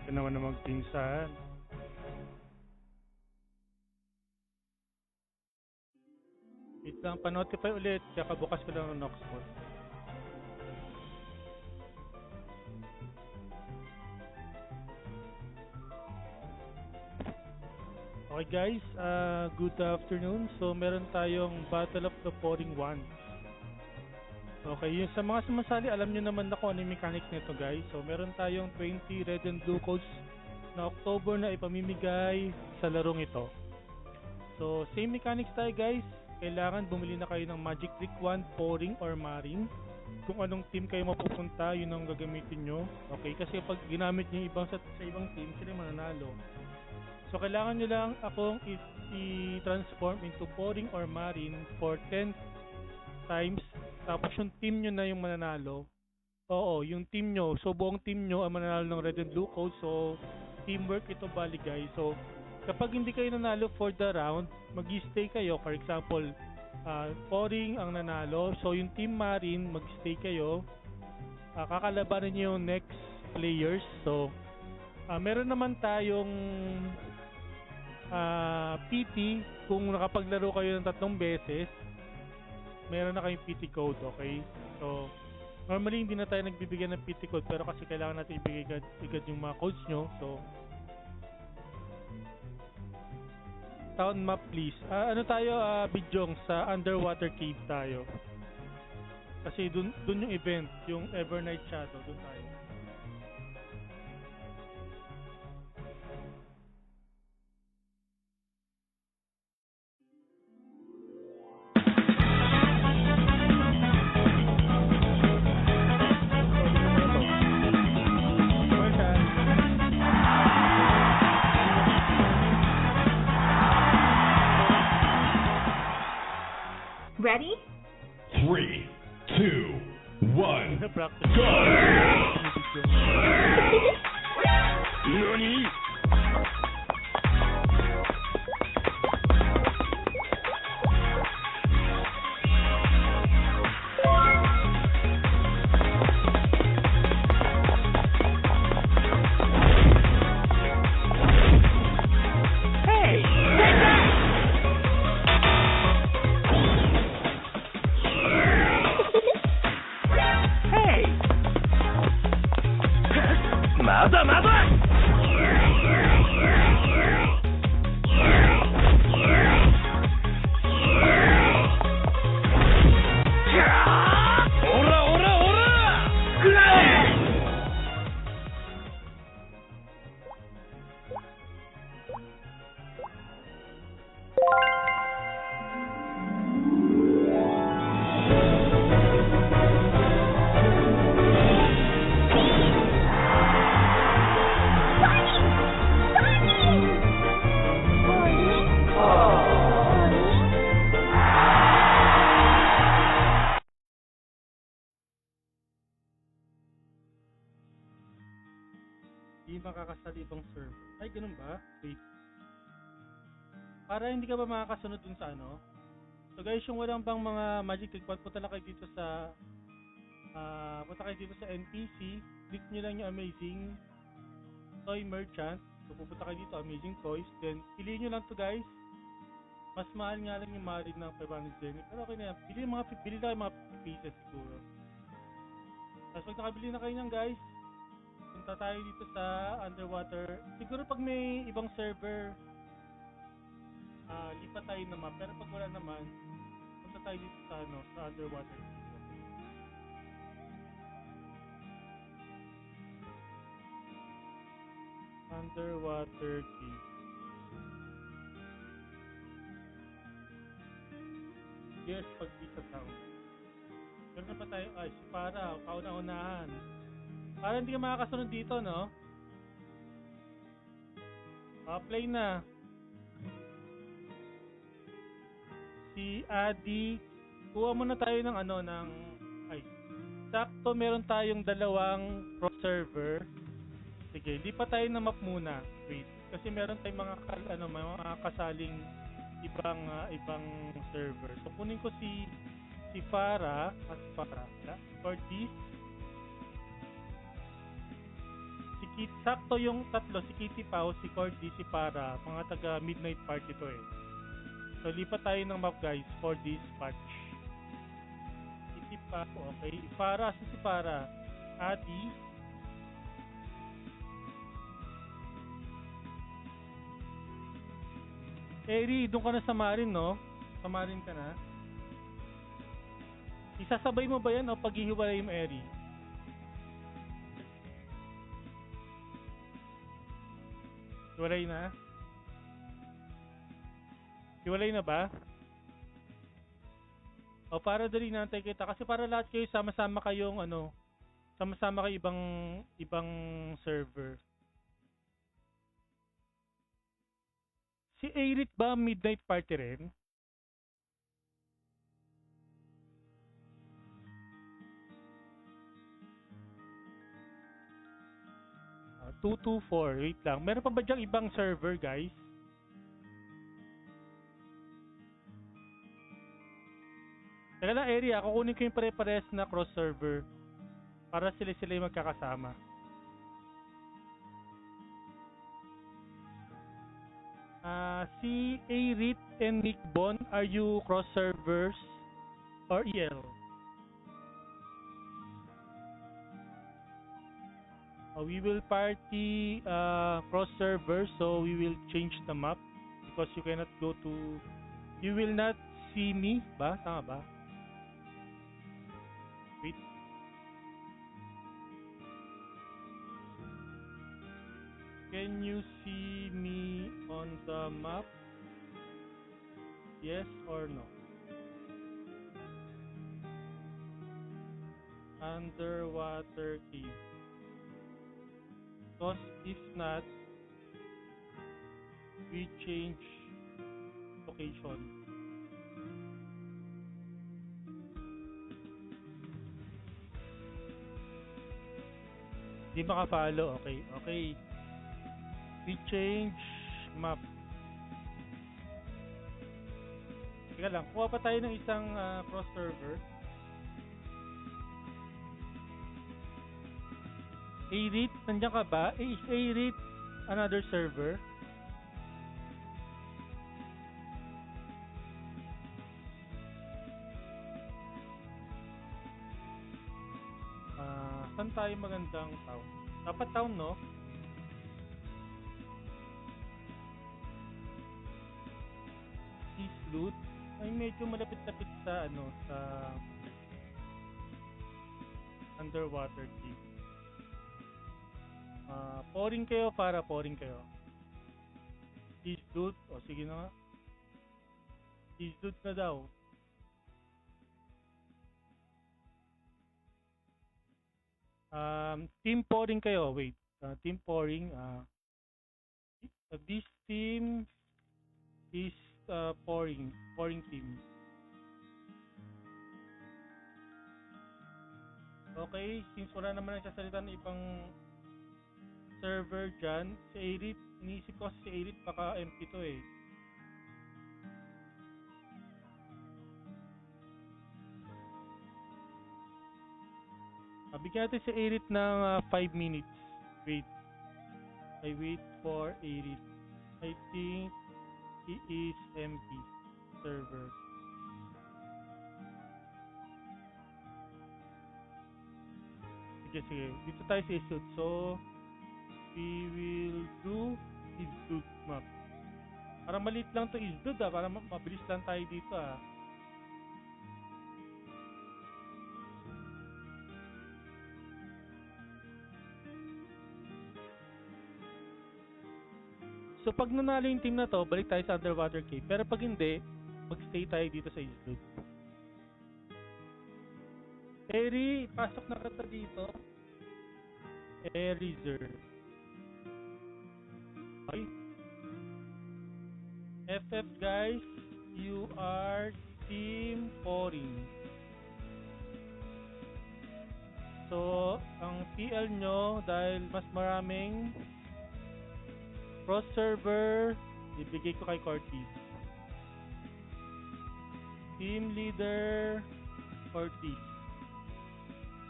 Ka naman na magpinsan. Wait lang, pa-notify ulit. Kakabukas ko lang ng Noxbot. Okay guys, good afternoon. So meron tayong Battle of the Pouring One. Okay, yung sa mga sumasali, alam nyo naman na kung ano yung mechanics nito guys. So meron tayong 20 red and blue codes na October na ipamimigay sa larong ito. So same mechanics tayo guys. Kailangan bumili na kayo ng Magic Trick Wand, Pouring or Marine. Kung anong team kayo mapupunta, yun ang gagamitin nyo. Okay, kasi pag ginamit nyo ibang sa ibang team, sila mananalo. So kailangan nyo lang akong i-transform into Pouring or Marine for 10 times. Tapos yung team nyo na yung mananalo. Oo, yung team nyo. So buong team nyo ang mananalo ng red and blue code. So teamwork ito bali guys. So kapag hindi kayo nanalo for the round, mag-stay kayo. For example, Pouring ang nanalo. So yung team Marine, mag-stay kayo. Kakalabanin nyo yung next players. So meron naman tayong PT. Kung nakapaglaro kayo ng 3 beses, meron na kayong PT code, okay? So normally hindi na tayo nagbibigay ng PT code, pero kasi kailangan natin ibigay agad yung mga codes nyo. So town map please. Ano tayo, Bidyong, sa underwater cave tayo. Kasi dun yung event, yung Evernight Shadow, dun tayo. Ready? 3, 2, 1, Practice. go! NANI?! Hindi makakasali itong server. Ay, ganun ba? Wait. Para hindi ka ba makakasunod dun sa ano? So guys, yung walang bang mga Magic Trick Wand, punta lang kayo dito sa NPC. Click nyo lang yung Amazing Toy Merchant. So pupunta kayo dito, Amazing Toys. Then, piliin nyo lang to guys. Mas mahal nga lang yung Marine ng 500 Jenny. Pero okay na yan. Bili lang kayo mga 50 pieces siguro. Tapos pag nakabili na kayo nyan guys, punta tayo dito sa underwater. Siguro pag may ibang server, lipat tayo na map. Pero pag wala naman, punta tayo dito sa sa underwater. Underwater cave. Yes, pag dito town. Pero na pa tayo, ay, si Para, kauna-unahan. Para hindi ka makakasunod dito, no? Play na. Si Adi, kuha muna tayo ng sakto meron tayong 2 pro server. Sige, lipat tayo na map muna. Wait, kasi meron tayong mga kasaling ibang server. So kunin ko si Farah, for this. Si sakto yung tatlo, si Kitty Pao, si Cordy, si Para, mga taga Midnight Party to eh. So lipat tayo ng map guys for this patch. Kitty Pao, okay. Para, si Para, Adi, Eri, doon ka na sa Marin, no? Sa Marin ka na. Isasabay mo ba yan o paghihiwalay mo, Eri? Hiwalay na? Hiwalay na ba? O para dali natin kita kasi para lahat kayo sama-sama kayong ano, sama-sama kayo ibang server. Si Airit ba Midnight Party rin? 224. Wait lang. Meron pa ba diyang ibang server, guys? Teka lang, area. Kukunin ko yung pare-pares na cross-server para sila-sila yung magkakasama. Si Airit and Nick Bon, are you cross-servers or EL? We will party cross server, so we will change the map because you cannot go to, you will not see me ba? Tama ba? Wait. Can you see me on the map? Yes or no? Underwater cave. Because if not, we change location. Di makapalo. Okay, okay. We change map. Teka lang, kuha pa tayo ng isang cross server. Airit, nandiyan ka ba? Is Airit another server? Saan tayo magandang town? Dapat town, no? East Loot. Ay, medyo malapit-lapit sa, ano, sa underwater cave. Pouring kayo para pouring kayo. East Loot. O, sige na nga. East Loot na daw. Team pouring kayo. Wait. Team pouring. This team is pouring team. Okay, since wala naman nagsasalita ng ibang server dyan, si Airit, iniisip ko si Airit baka MP to eh. Bigyan natin si Airit ng 5 minutes. Wait. I wait for Airit. I think he is MP server. Sige. Dito tayo sa Isud. So, we will do Isud map. Parang maliit lang to Isud para mabilis lang tayo dito So pag nanalo yung team na to, balik tayo sa underwater cave. Pero pag hindi, magstay tayo dito sa Isud. Eri, pasok na kita dito. Erizer. Okay. FF guys, you are team pouring. So, ang TL nyo, dahil mas maraming cross server, ibigay ko kay Cortez. Team leader, Cortez.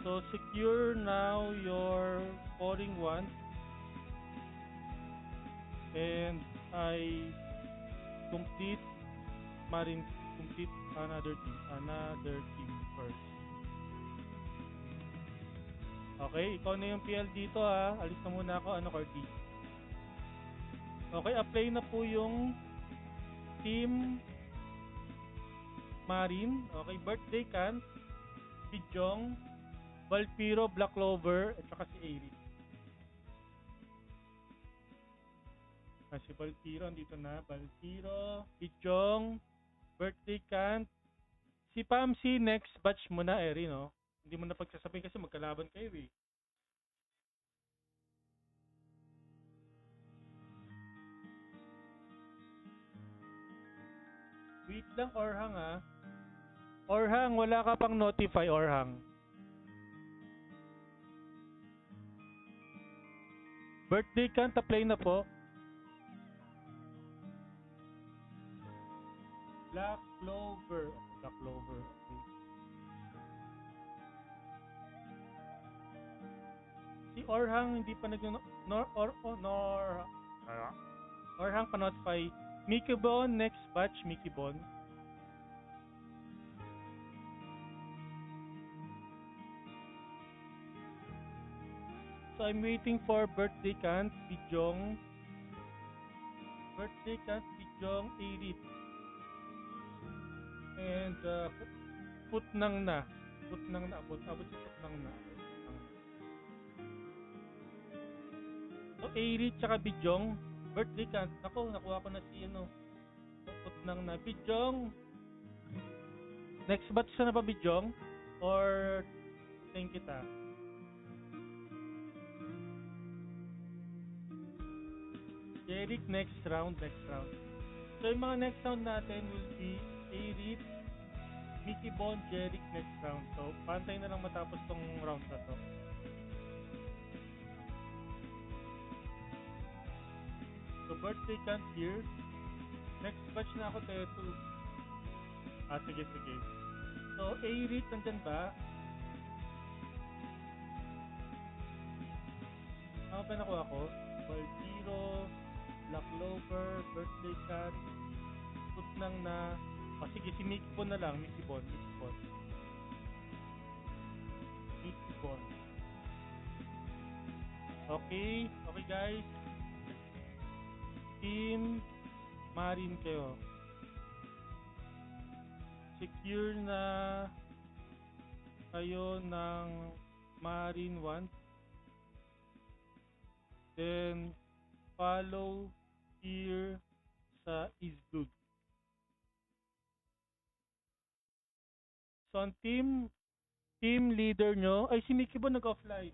So secure now your pouring one. And I complete Marine complete another team first. Okay, ikaw na yung PL dito ha. Alis na muna ako, Cordy. Okay, apply na po yung Team Marine. Okay, birthday can si Jong, Valpiro, Black Clover, at saka si Aerith. Si Valpiro, andito na. Valpiro, si Jong, birthday can. Si Pamsi, next batch mo na, Eri, no? Hindi mo na pagsasabihin kasi magkalaban kayo, eh. Wait lang, Orhang, ha? Orhang, wala ka pang notify, Orhang. Birthday can't apply na po. Black Clover. Black Clover. Okay. Si Orhang hindi pa Orhang pa-notify. Mickey Bon, next batch, Mickey Bon. So I'm waiting for birthday can't si Jong. Birthday can't si Jong Aerith. And put nang na. Abot si put nang na. So Aerith tsaka Bijong, birthday can't. Ako, nakuha ko na si put nang na. Bijong. Next batch na ba Bijong? Or thank kita? Eric next round. So yung mga next round natin will be Aerith, Mickey Bon, Jeric next round. So pantay na lang matapos tong round na to. So birthday can't here. Next batch na ako Tetu. Sige. So Aerith nandyan ba? Ano ba nakuha ko? Valpiro, Black Clover, birthday cat, put nang na. Sige, si Mickey Bon na lang. Mickey Bon. Okay guys. Team Marine kayo. Secure na kayo ng Marine 1. Then follow here sa is good. So ang team leader nyo ay si Mickey Bon nag-offline.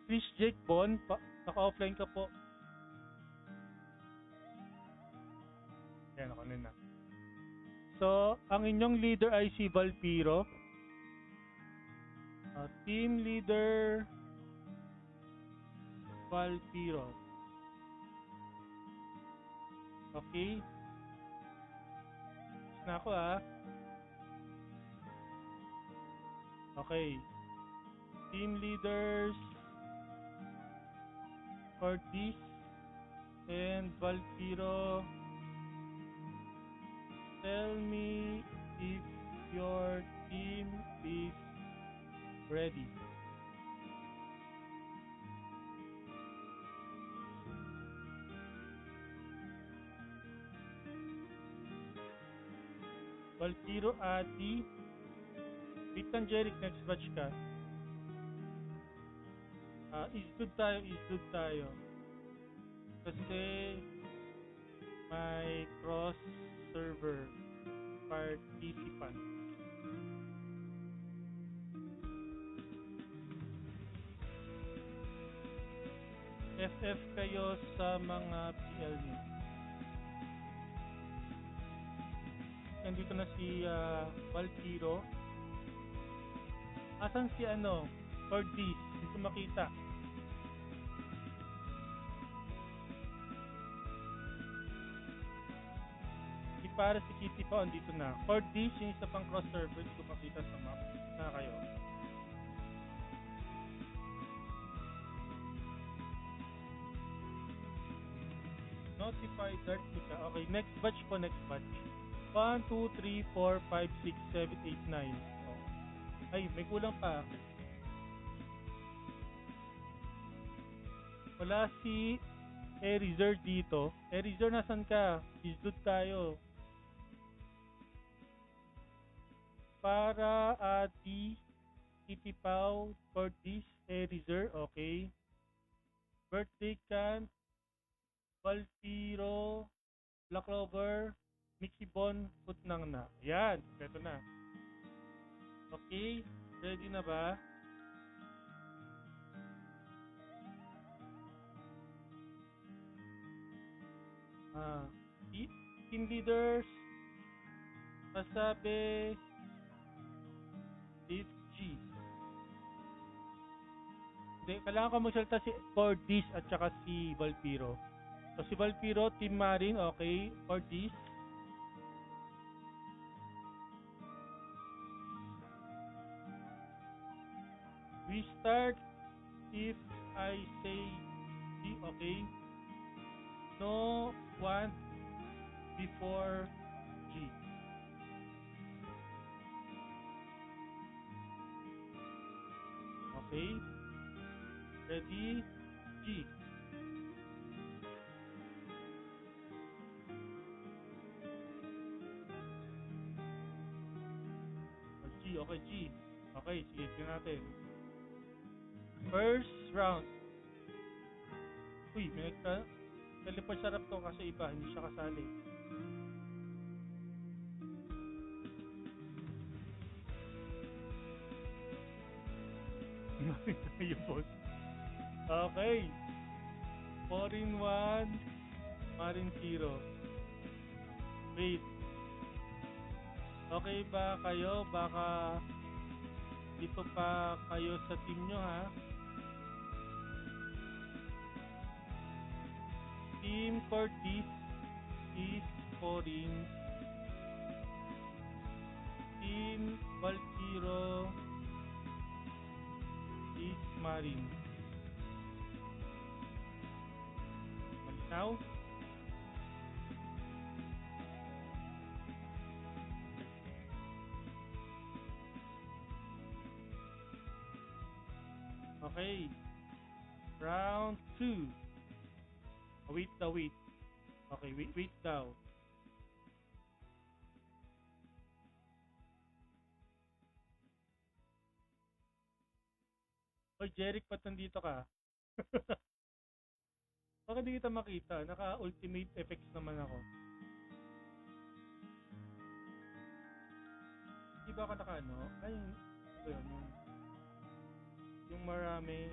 Chris Jake Bon, naka-offline ka po. Yan ako na. So ang inyong leader ay si Valpiro. Team leader Valpiro. Okay. Na ako Okay. Team leaders Ortiz and Valpiro. Tell me if your team is ready. Valpiro, Ati. Ethan, Jeric, next batch ka. Is good tayo. Kasi may cross server participant. FF kayo sa mga PL niyo. Nandito na si Valpiro. Asan si Ortiz? Hindi ko makita. Si para si Kitty pa, andito na. Ortiz, yung isa pang cross server, hindi ko makita sa map. Na kayo. Notify Dartnica. Okay, next batch po, next batch. 1, 2, 3, 4, 5, 6, 7, 8, 9. Oh. Ay, may kulang pa. Wala si Erizer dito. Erizer, nasan ka? Isdod tayo. Para Ati Itipaw for this Erizer. Okay. Birthday Can Valtiro Black Clover Mickey Bon Putnang na. Yan, ito na. Okay, ready na ba? Team leaders, Masabi, Steve G. Hindi, kailangan ko magsalita si Cordis at saka si Valpiro. So si Valpiro, Team Marin, okay. Cordis. We start if I say G, okay. No one before G. Okay. Ready? G. G, okay, G. Okay, sige, sige natin. First round. Uy, may teleport sarap to kasi iba, hindi siya kasali. Yung boss. Okay. 4 in 1, Marin 0. Wait. Okay ba kayo? Baka dito pa kayo sa team nyo, ha? Team Cortis is scoring. Team Valtiro is Marin. Malinaw? Okay. Round 2. Wait daw, wait. Okay, wait daw. Oy, Jeric, ba't nandito ka? Baka di kita makita. Naka-ultimate effects naman ako. Di ba ka naka-ano? Ay, ito yun. Yung maraming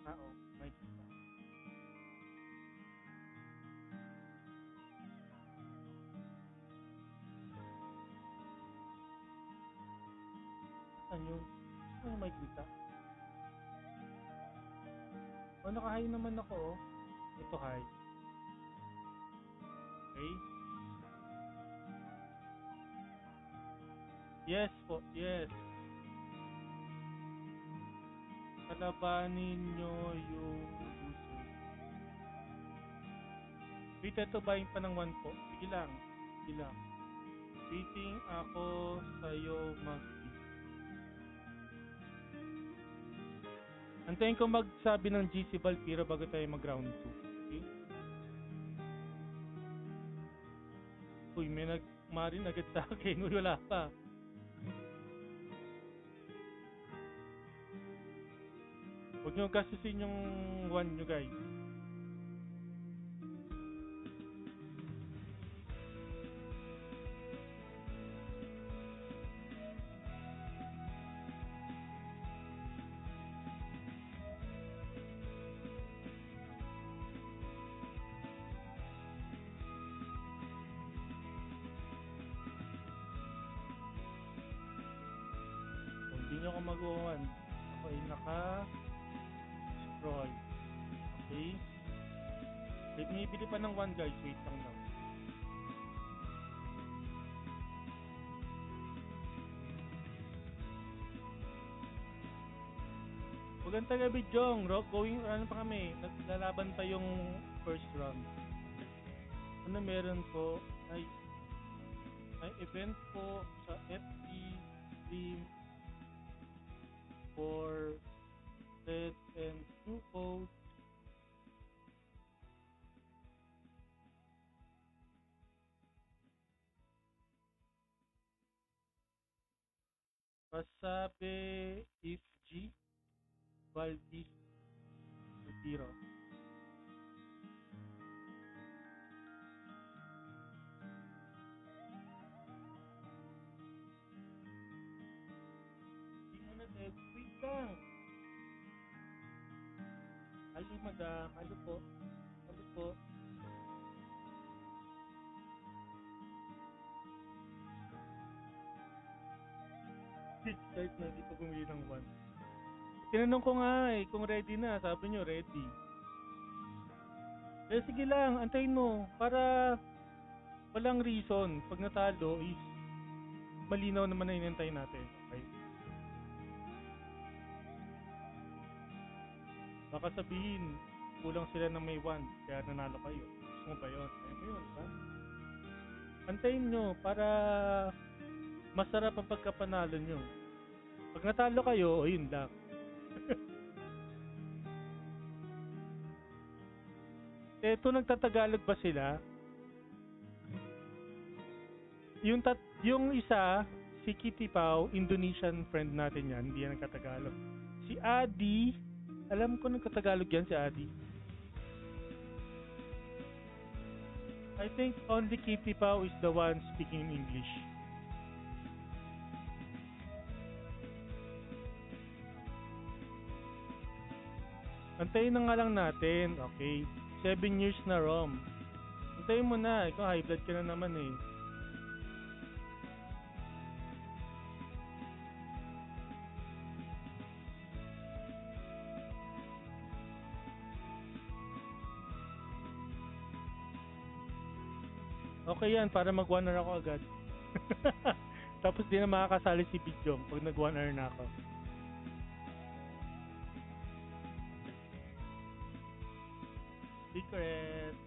tao. May kita. Saan yun? Ano may kita? O, naka-high naman ako, oh. Ito high. Okay. Yes po, yes. Kalabanin nyo yung loser. Wait, ito bayin pa ng 1 po. Sige lang. Sige lang. Waiting ako sa'yo mag-hit. Antayin ko magsabi ng GC Valpiro bago tayo mag-round 2. Okay? Uy, may nag-marin agad sa akin. Uy, wala pa. Huwag nyo gastusin yung 1 nyo, guys. Hindi nyo ako mag-1. Ako ay naka-scroll. Okay? Wait, may bili pa ng 1, guys. Wait lang lang. Magandang gabi, Jong. Going, ano pa kami? Naglalaban pa yung first round. Una meron po ay may event po sa FB Stream for Red and Blue Codes. Masabe if G Valdis Zero. Hindi mo na wait lang. Halo madam, halo po. Halo po. Start na, di pa bumili ng one. Tinanong ko nga kung ready na. Sabi nyo ready. Eh sige lang, antayin mo. Para walang reason. Pag natalo is malinaw naman na inantay natin. Okay? Baka sabihin, kulang sila ng may one. Kaya nanalo kayo. Gusto mo ba yun? Kaya mo yun, ha? Antayin nyo para masarap ang pagkapanalo nyo. Pag natalo kayo, yun lang. Eto, nagtatagalog ba sila? Yung isa, si Kitty Pau, Indonesian friend natin yan, hindi yan nagtatagalog. Si Adi, alam ko nagtatagalog yan si Adi. I think only Kitty Pau is the one speaking English. Antayin na nga lang natin, okay? 7 years na Rom. Antayin mo na, ikaw high blood ka na naman eh. Okay yan, para mag 1 hour ako agad. Tapos di na makakasali si Big Jong pag nag 1 hour na ako. Secret.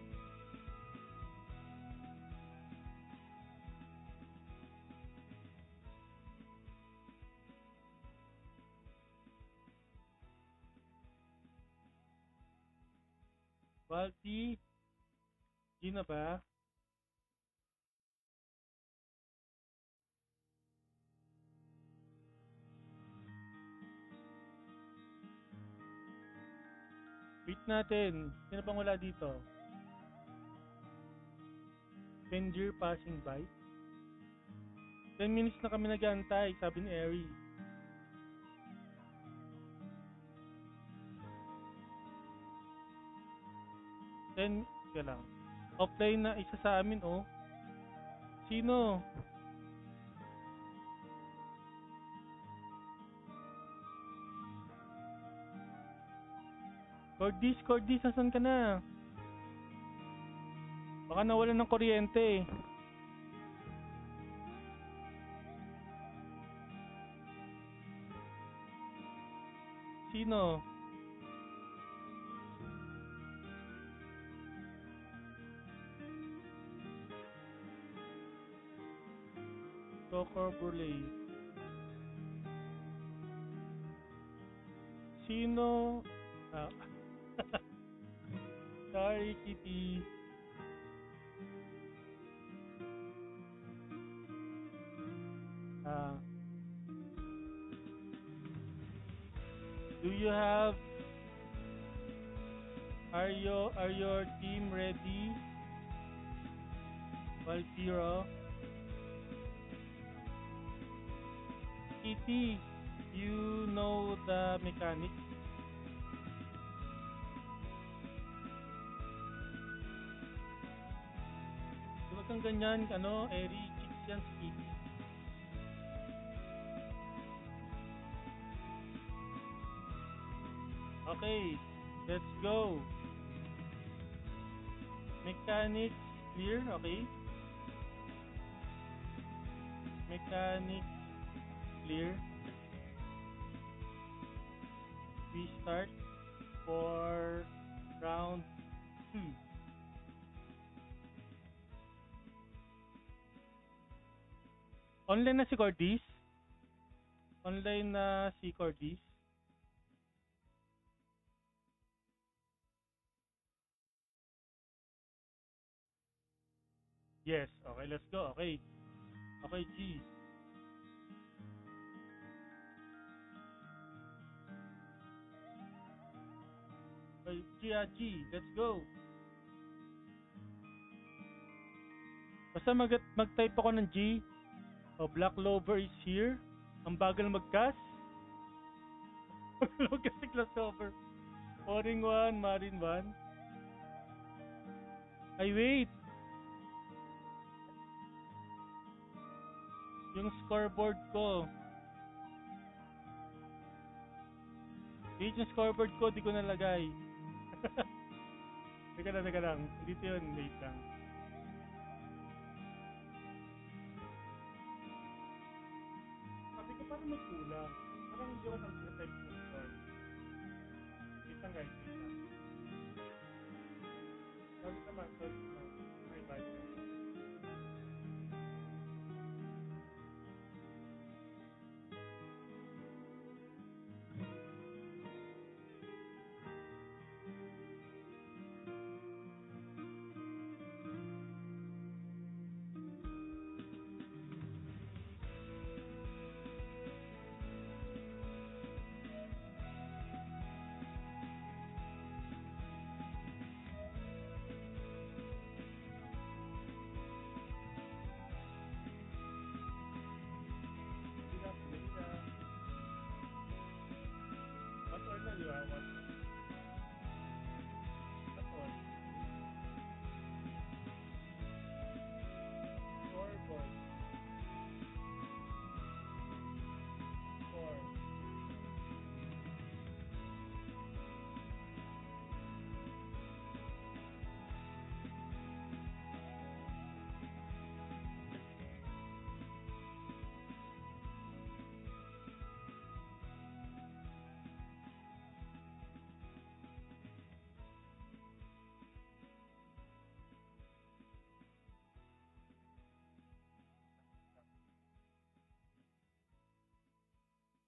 Balti. Di na ba? Wait natin. Sino bang wala dito? Stranger passing by. 10 minutes na kami nag-aantay, sabi ni Eri. Kaya lang. Offline na isa sa amin, oh. Sino? Cordis, nasan ka na? Baka nawalan ng kuryente. Sino? Soccer Burley. Sino? Ah. Sorry, Kitty. Do you have? Are your team ready? Valtiro. Kitty, you know the mechanics. Huwag kang ganyan, Eri, chicks yan si Kitty. Okay, let's go. Mechanics clear, okay? Mechanics clear. We start for round 2. Online na si Cordis. Online na si Cordis. Yes. Okay, let's go. Okay. Okay, G. Okay, G. Let's go. Basta mag-type ako ng G. Oh, Black Clover is here. Ang bagal mag-cast. Mag-cast si Clover. Poring 1, Marine 1. Ay, wait. Yung scoreboard ko. Wait, yung scoreboard ko, di ko nalagay. Teka lang. Dito yun, wait lang. Sabi ko parang may kulang. Parang hindi ako nag-type ng score. Wait lang guys, wait lang. Sorry naman. My bad. What or na, di ba? What? That's all. Scoreboard. 4.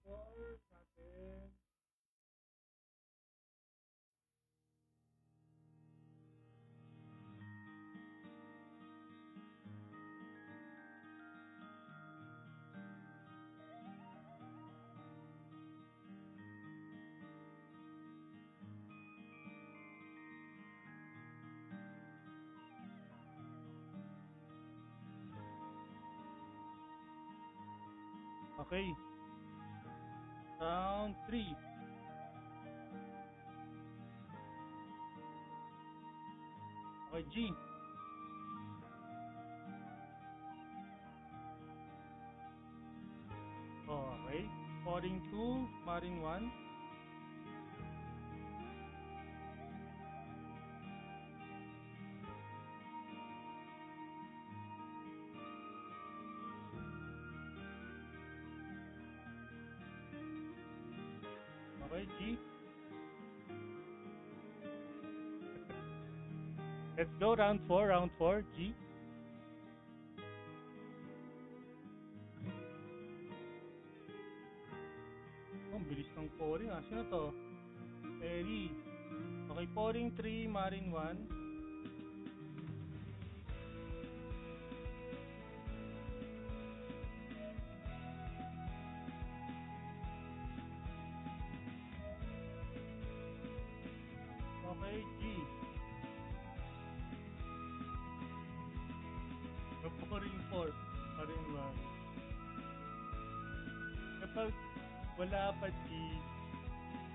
Score natin. Okay. Round 3. Okay, G. Okay. Poring 2, Marine 1. Okay, G. Let's go, round 4, G. Oh, ang bilis ng pouring ah. Sino to? Eri. Okay, pouring 3, Marine 1. Okay, G. Pouring 4, Marine 1. Kapag wala pa G,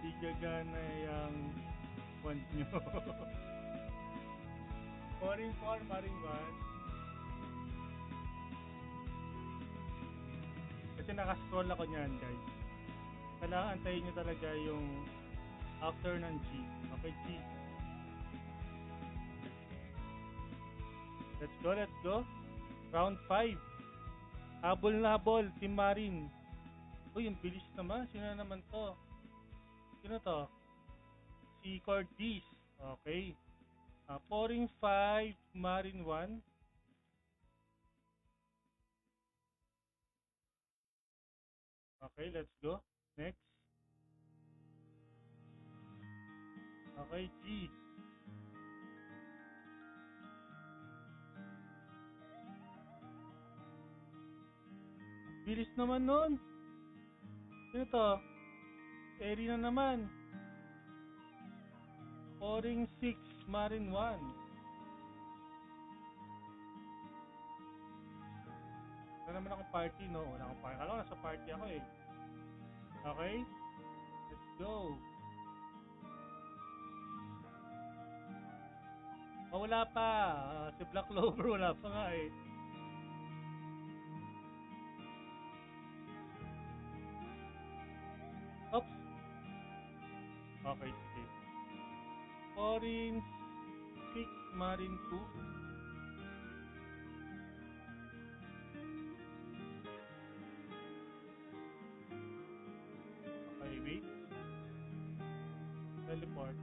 di gagana yung wand nyo. Pouring 4, Marine 1. Kasi nakascroll ako niyan, guys. Kailangan antayin nyo talaga yung after ng G. Okay, G. Let's go. Round 5. Habol na habol, Team Marine. Uy, ang bilis naman. Sino naman to? Sino to? Si Cordis. Okay. Pouring 5, Marine 1. Okay, let's go. Next. Okay, G. Bilis naman nun. Sino to? Eri na naman. Oring 6, Marine 1. Wala naman akong party, no? Wala akong party. Alam ko, nasa party ako eh. Okay? Let's go. Oh, wala pa. Si Black Clover, wala pa nga eh. Oops. Okay, sige. Orange 6, Marine 2. Okay, wait. Teleport.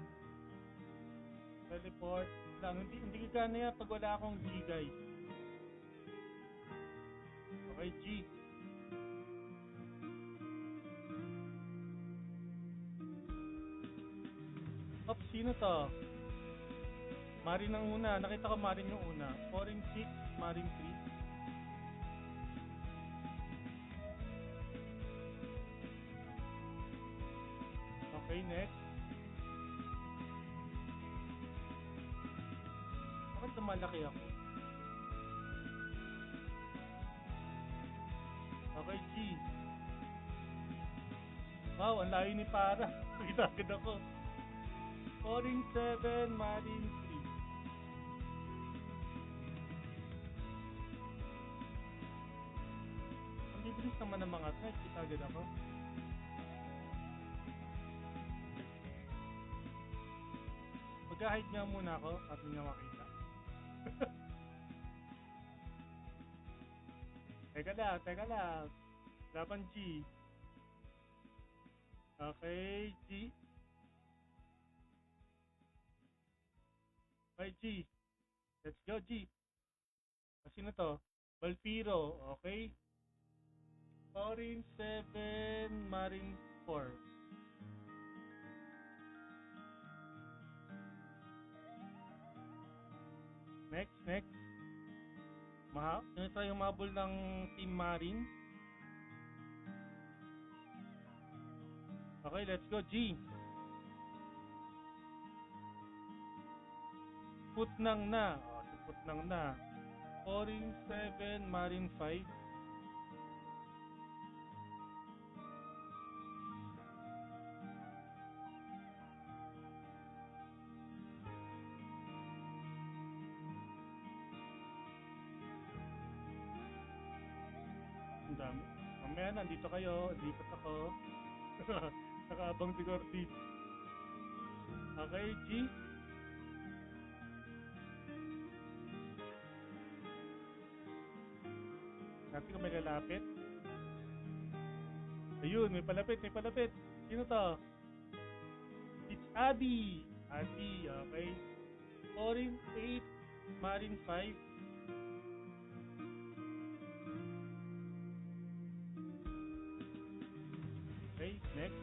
Teleport lang. Hindi gagana yan pag wala akong G, guys. Okay, G. Oops, sino to? Marine ang una. Nakita ko Marine yung una. Orange 6, Marine 3. Okay, next. Bakit lumalaki ako? Okay, G. Wow, ang layo ni Para. Pinagad ako. Orange 7, Marine 3. Ang bibilis naman ng mga try. Kita agad ako. Mag-hide nga muna ako at hindi nga makita. Teka lang. Laban G. Okay, G. Okay, G. Let's go, G. Sino to? Valpiro, okay? Orange 7, Marine 4. Next. Sino tayo mabol ng Team Marine? Okay, let's go, G. Putnang na. Si Putnang na. Orange 7, Marine 5. Ang dami. Mamaya nandito kayo. Lipat ako. Nakaabang si Cortis. Okay, G. Natin kung may lalapit. Ayun, may palapit. Sino to? It's Adi. Okay. Orange 8, Marine 5. Okay, next.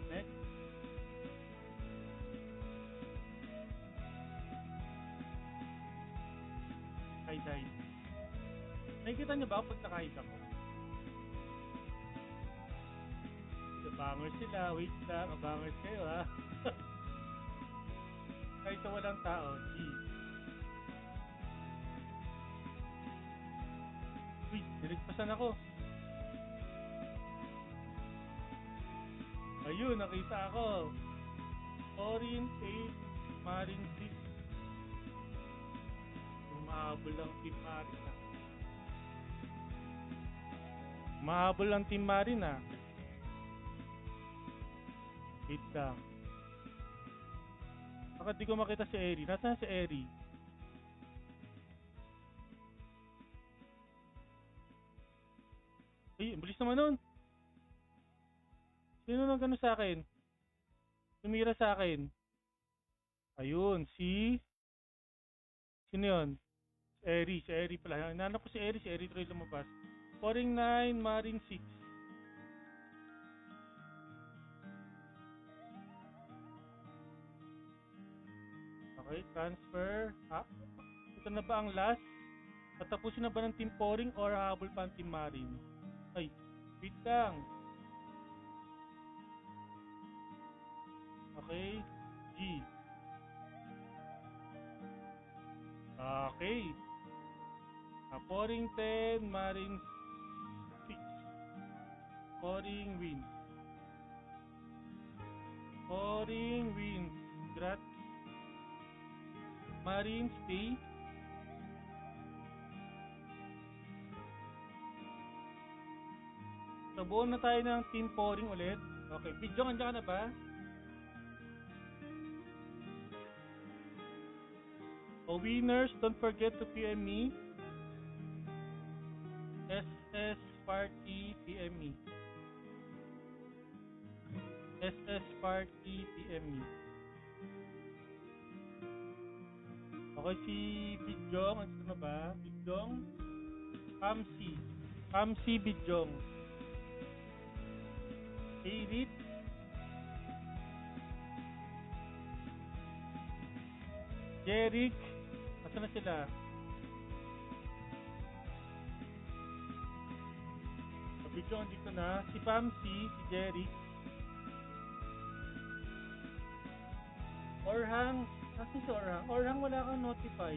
Hide. Nakikita niyo ba pag nakahide ako? Abangers sila, wait lang, abangers kayo ha. Kahit sa walang tao, G. Uy, niligpasan ako. Ayun, nakita ako. Orange 8, Marine 6. Mahabol lang Team Marine na. Mahabol lang Team Marine na. Wait lang. Bakit di ko makita si Eri? Nasaan si Eri? Ay, bilis naman nun. Sino nang gano'n sa akin? Tumira sa akin. Ayun, sino yun? Si Eri pala. Hinanap ko si Eri tuloy lumabas. Poring 9, Marine 6. Okay, transfer. Ito na ba ang last? Tatapusin na ba ng Team Poring or habol pa ang Team Marine? Ay, wait lang. Okay, G. Okay. Poring 10, Marine 6. Poring wins. Poring wins. Grats. Marine stay. So, buo na tayo ng Team Poring ulit. Okay, Pidjong, andyan ka na ba? Winners, don't forget to PM me. SS Party PM me. SS Party PM me. Okay, si Pidjong, andyan na ba? Pidjong? Kamsi Pidjong. Edit. Jeric. Nasaan na sila? Pidjong dito na. Si Pamsi, si Jeric. Orhang. Nasaan si Orhang? Orhang, wala kang notify.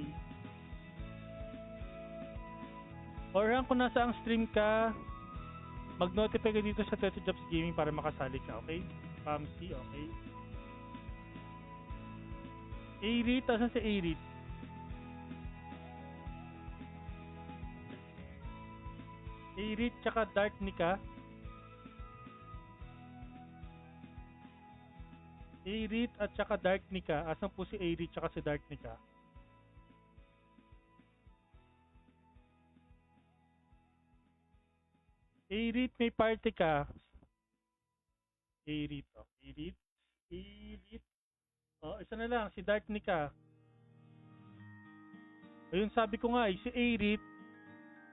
Orhang, kung nasa ang stream ka, mag-notify ka dito sa Teto Jobs Gaming para makasali ka, okay? Pamsi, okay? Airit, asan si Airit? Airit tsaka Dark Nika. Airit at tsaka Dark Nika. Asan po si Airit tsaka si Dark Nika? Airit, may party ka. Airit, oh. Airit. Oh, isa na lang, si Dark Nika. Ayun, sabi ko nga, si Airit,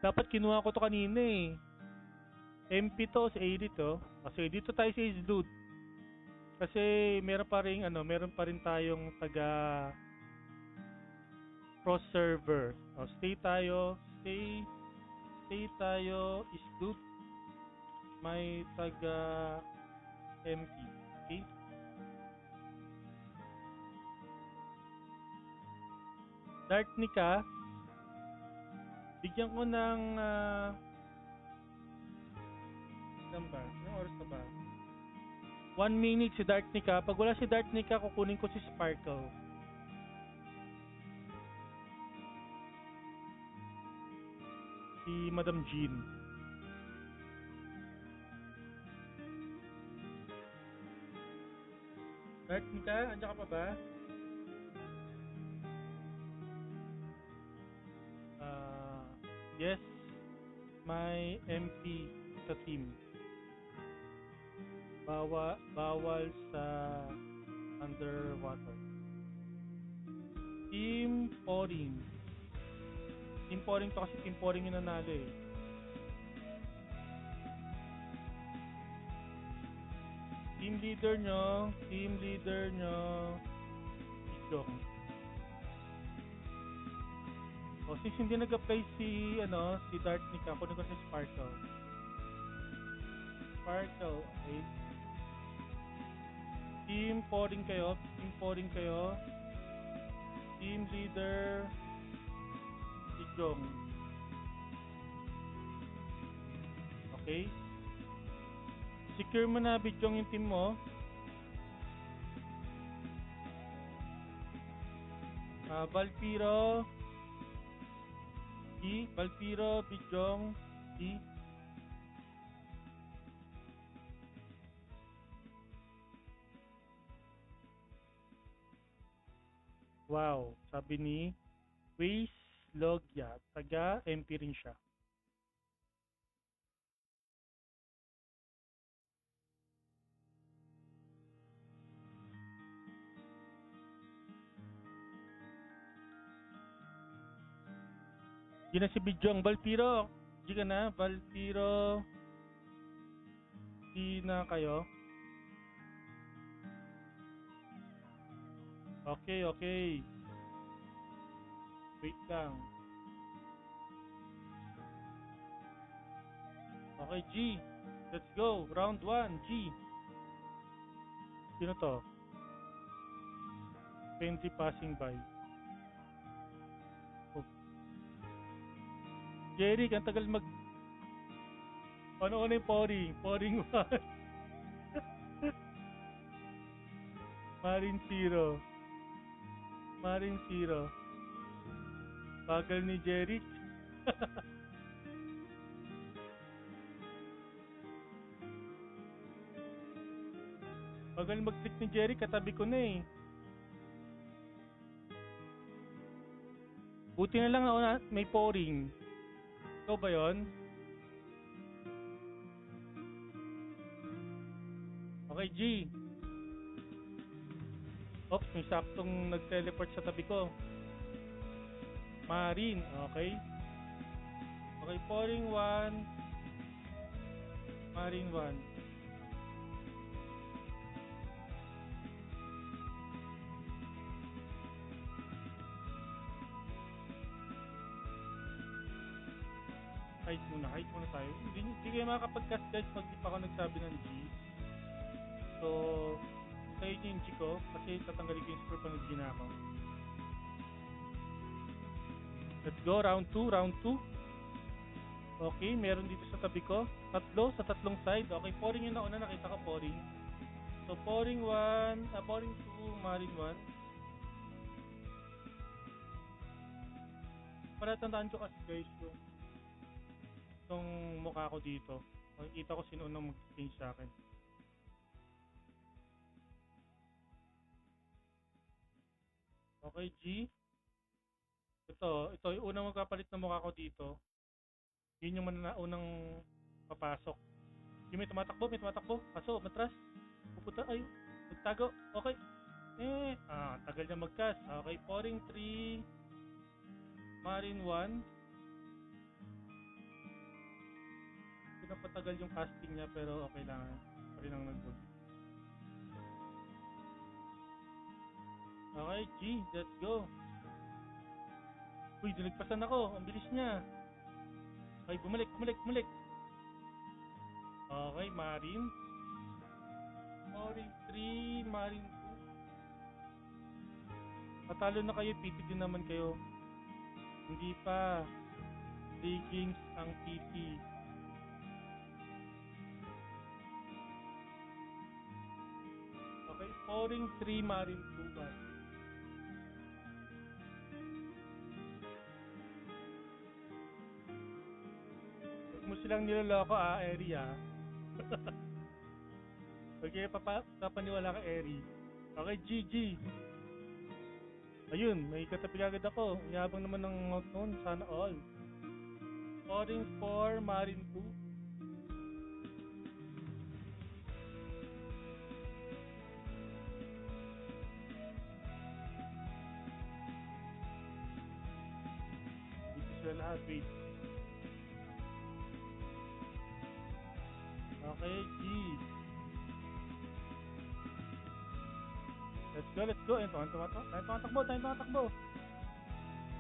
dapat kinuha ko to kanina eh. MP to, si Airit, oh. Kasi dito tayo sa Isloot. Kasi meron pa rin tayong taga cross server. Oh, stay tayo, Isloot. May taga MP. Okay? Dark Nika, bigyan ko ng ilan ba? Anong oras na ba? 1 minute si Dark Nika. Pag wala si Dark Nika, kukunin ko si Sparkle. Si Madam Jean. Dark Nika, andyan ka pa ba? Yes, may MP sa team. Bawal sa underwater. Team Poring. Team Poring to kasi Team Poring yung nanalo eh. Team leader nyo, Pidjong. O, since hindi nag-apply si Dark Nika, kunin ko si Sparkle. Okay. Team Poring kayo. Team leader, Pidjong. Okay. Secure mo na, Pidjong, yung team mo. Valpiro, Pidjong, Wow, sabi ni Waze Logya, taga MP rin siya. Di na si Pidjong. Valpiro, di ka na. Valpiro, di na kayo. Okay. Wait lang. Okay, G. Let's go. Round 1, G. Sino to? 20 passing by. Oh. Jerry, ang tagal mag... Ano yung pouring? Pouring 1. Marine 0. Marine 0. Bagal ni Jerry. Bagal mag-click ni Jerry, katabi ko na eh. Buti na lang na may pouring. Ikaw ba yun? Okay, G. Oops, may saktong nag-teleport sa tabi ko. Marine, okay. Okay, pouring 1. Marine 1. Hide muna tayo. Hindi kayo makakapag-cast guys pag di pa ako nagsabi ng G. So, tayo yung G ko kasi tatanggalin ko yung score pang G na ako. Let's go, round 2. Okay, meron dito sa tabi ko. Tatlo sa tatlong side. Okay, pouring yung nauna, nakita ko pouring. So, pouring 1, pouring 2, marine 1. Para tandaan ko kasi guys yung mukha ko dito. Makikita ko sino unang mag-change sa akin. Okay, G. Ito yung unang magpapalit ng mukha ko dito. Yun yung unang papasok. Yung may tumatakbo. Kaso, matras. Pupunta, ay, nagtago. Okay. Tagal niya mag-cast. Okay, pouring 3, marine 1. Pinapatagal yung casting niya pero okay lang. Pa rin ang nag-good. Okay, G, let's go. Uy, dinagpasan ako. Ang bilis niya. Okay, bumalik. Okay, marine. Marine 3, marine 2. Patalo na kayo, PT din naman kayo. Hindi pa. 3 games ang PT. Okay, pouring 3, marine 2 ba? Huwag mo silang niloloko area. Okay, papaniwala ka, Eri. Okay, GG. Ayun, may katabi agad ako. Yabang naman ng mount noon, sana all. Pouring 4, marine 2. Dito sila lahat, wait. Okay, G. Let's go. Ayun, tumatakbo.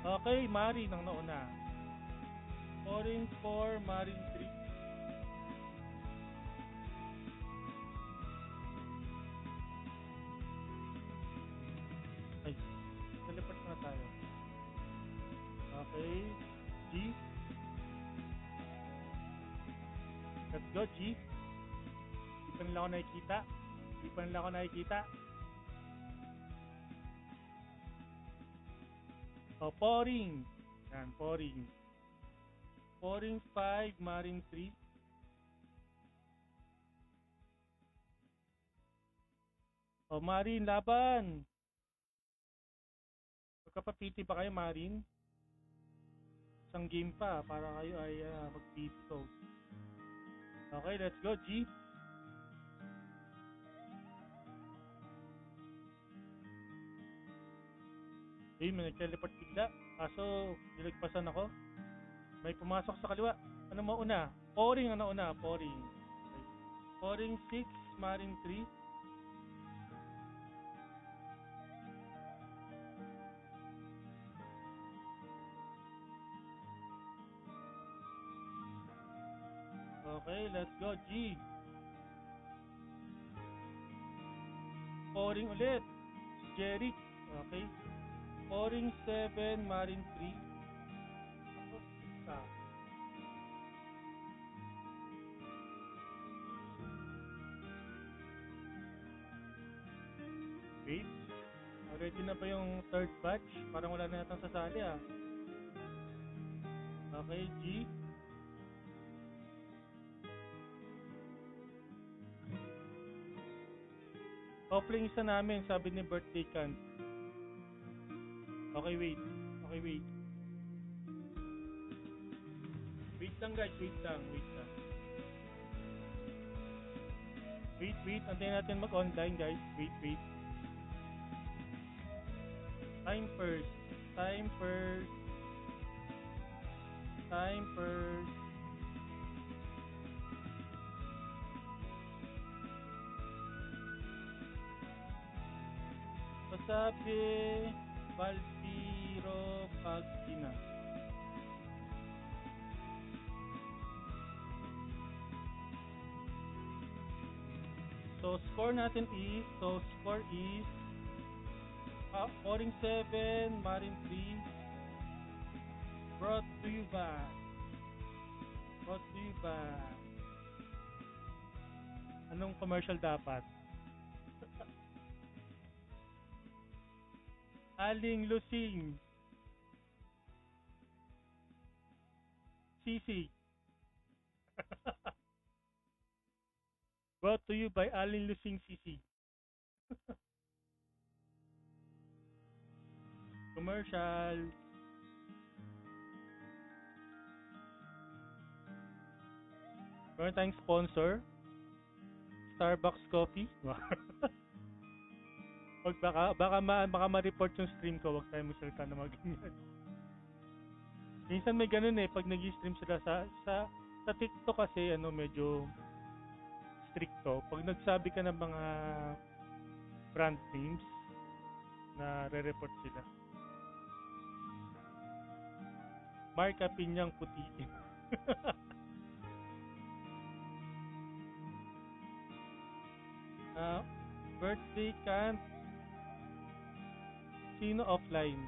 Okay, Marine ang nauna. Pouring 4, marine 3. Ay, teleport na tayo. Okay, G. Let's go, G. Di pa nila ako nakikita. Oh, pouring. Yan, pouring. Pouring 5, marine 3. Oh, marine, laban. Magkapapiti pa kayo, marine. Isang game pa para kayo ay mag-piti ko. Okay, let's go, G. Hey, may nag-teleport bigla. Kaso, nilagpasan ako. May pumasok sa kaliwa. Ano mauna? Pouring ang nauna. Pouring. Okay. Pouring 6, marine 3. Okay, let's go. G. Scoring ulit. Jeric. Okay. Scoring 7, Marine 3. Ako, isa. Wait. Ready na ba yung third batch? Parang wala na yatang sasali ah. Okay, G. Offline isa namin, sabi ni birthday can. Okay, wait. Okay, wait. Wait lang guys, wait lang. Wait. Antayin natin mag-online guys. Wait. Time first. Pasabi Valtiro Pagina. So score is scoring 7, Marine 3. Brought to you by anong commercial dapat? Aling Lusing Sisig. Brought to you by Aling Lusing Sisig. Commercial. Meron tayong sponsor. Starbucks Coffee. Wag baka ma-report yung stream ko, wag tayo magsalita na mag-ganyan. Minsan may ganun eh, pag nag-stream sila sa TikTok kasi medyo stricto. Pag nagsabi ka ng mga brand names, na re-report sila. Marka Pinyang Puti. Birthday can't. Sino offline?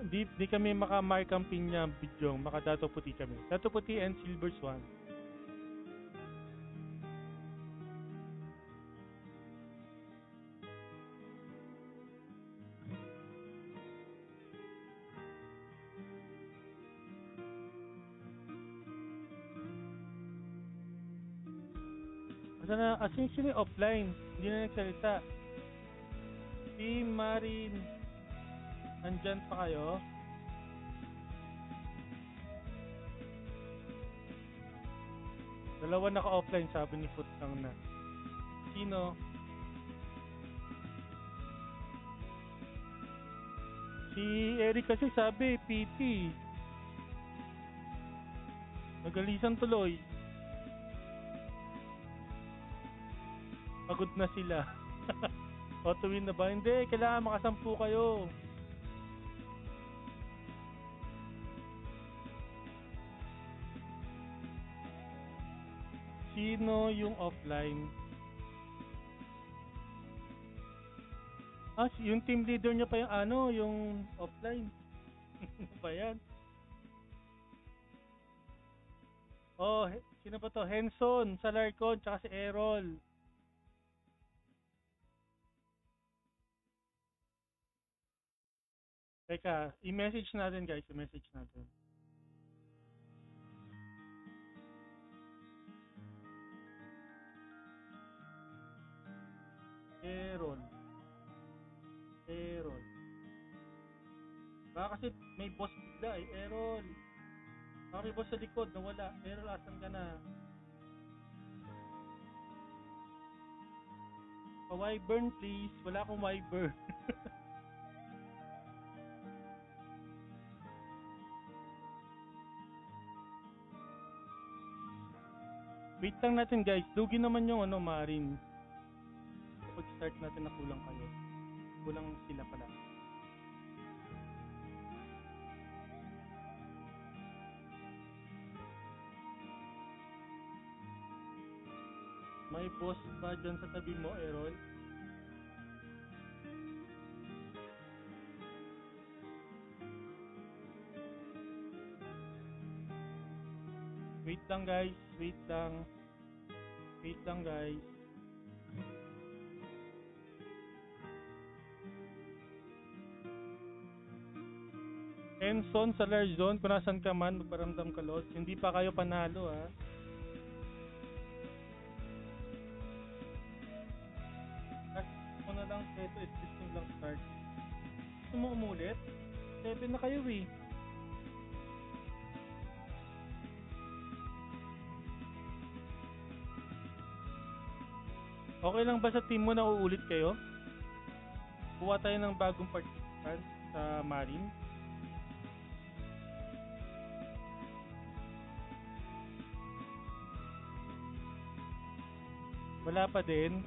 Di kami maka-markang pinya video, maka-dato puti kami. Dato puti and silver swan. Sino offline? Hindi na nagsalita. Si Marin, nandyan pa kayo? Dalawa naka-offline, sabi ni Futang na. Sino? Si Eric kasi sabi, PT. Nagalisan tuloy. Pagod na sila. Tuwin na ba? Hindi, kailangan makasampu kayo. Sino yung offline? Yung team leader niya pa yung yung offline. Ano ba yan? Sino ba to? Henson, Salarcon, tsaka si Errol. Teka, i-message natin guys, i-message natin. Errol. Baka kasi may boss bigla eh. Errol. Baka may boss sa likod, nawala. Errol, asan ka na? Pa-Wyvern please. Wala akong Wyvern. Wait lang natin guys. Lugi naman yung Marin. Kapag start natin na kulang kayo. Kulang sila pala. May boss ba dyan sa tabi mo, Errol? Wait lang guys, wait lang. Wait lang guys. Enson sa large zone, kung nasan ka man, magparamdam ka Lods. Hindi pa kayo panalo ha. Kasi na lang, ito existing lang start. Gusto mo umulit? 7 na kayo eh. Okay lang ba sa team mo na uulit kayo? Kuha tayo ng bagong participant sa Marine. Wala pa din.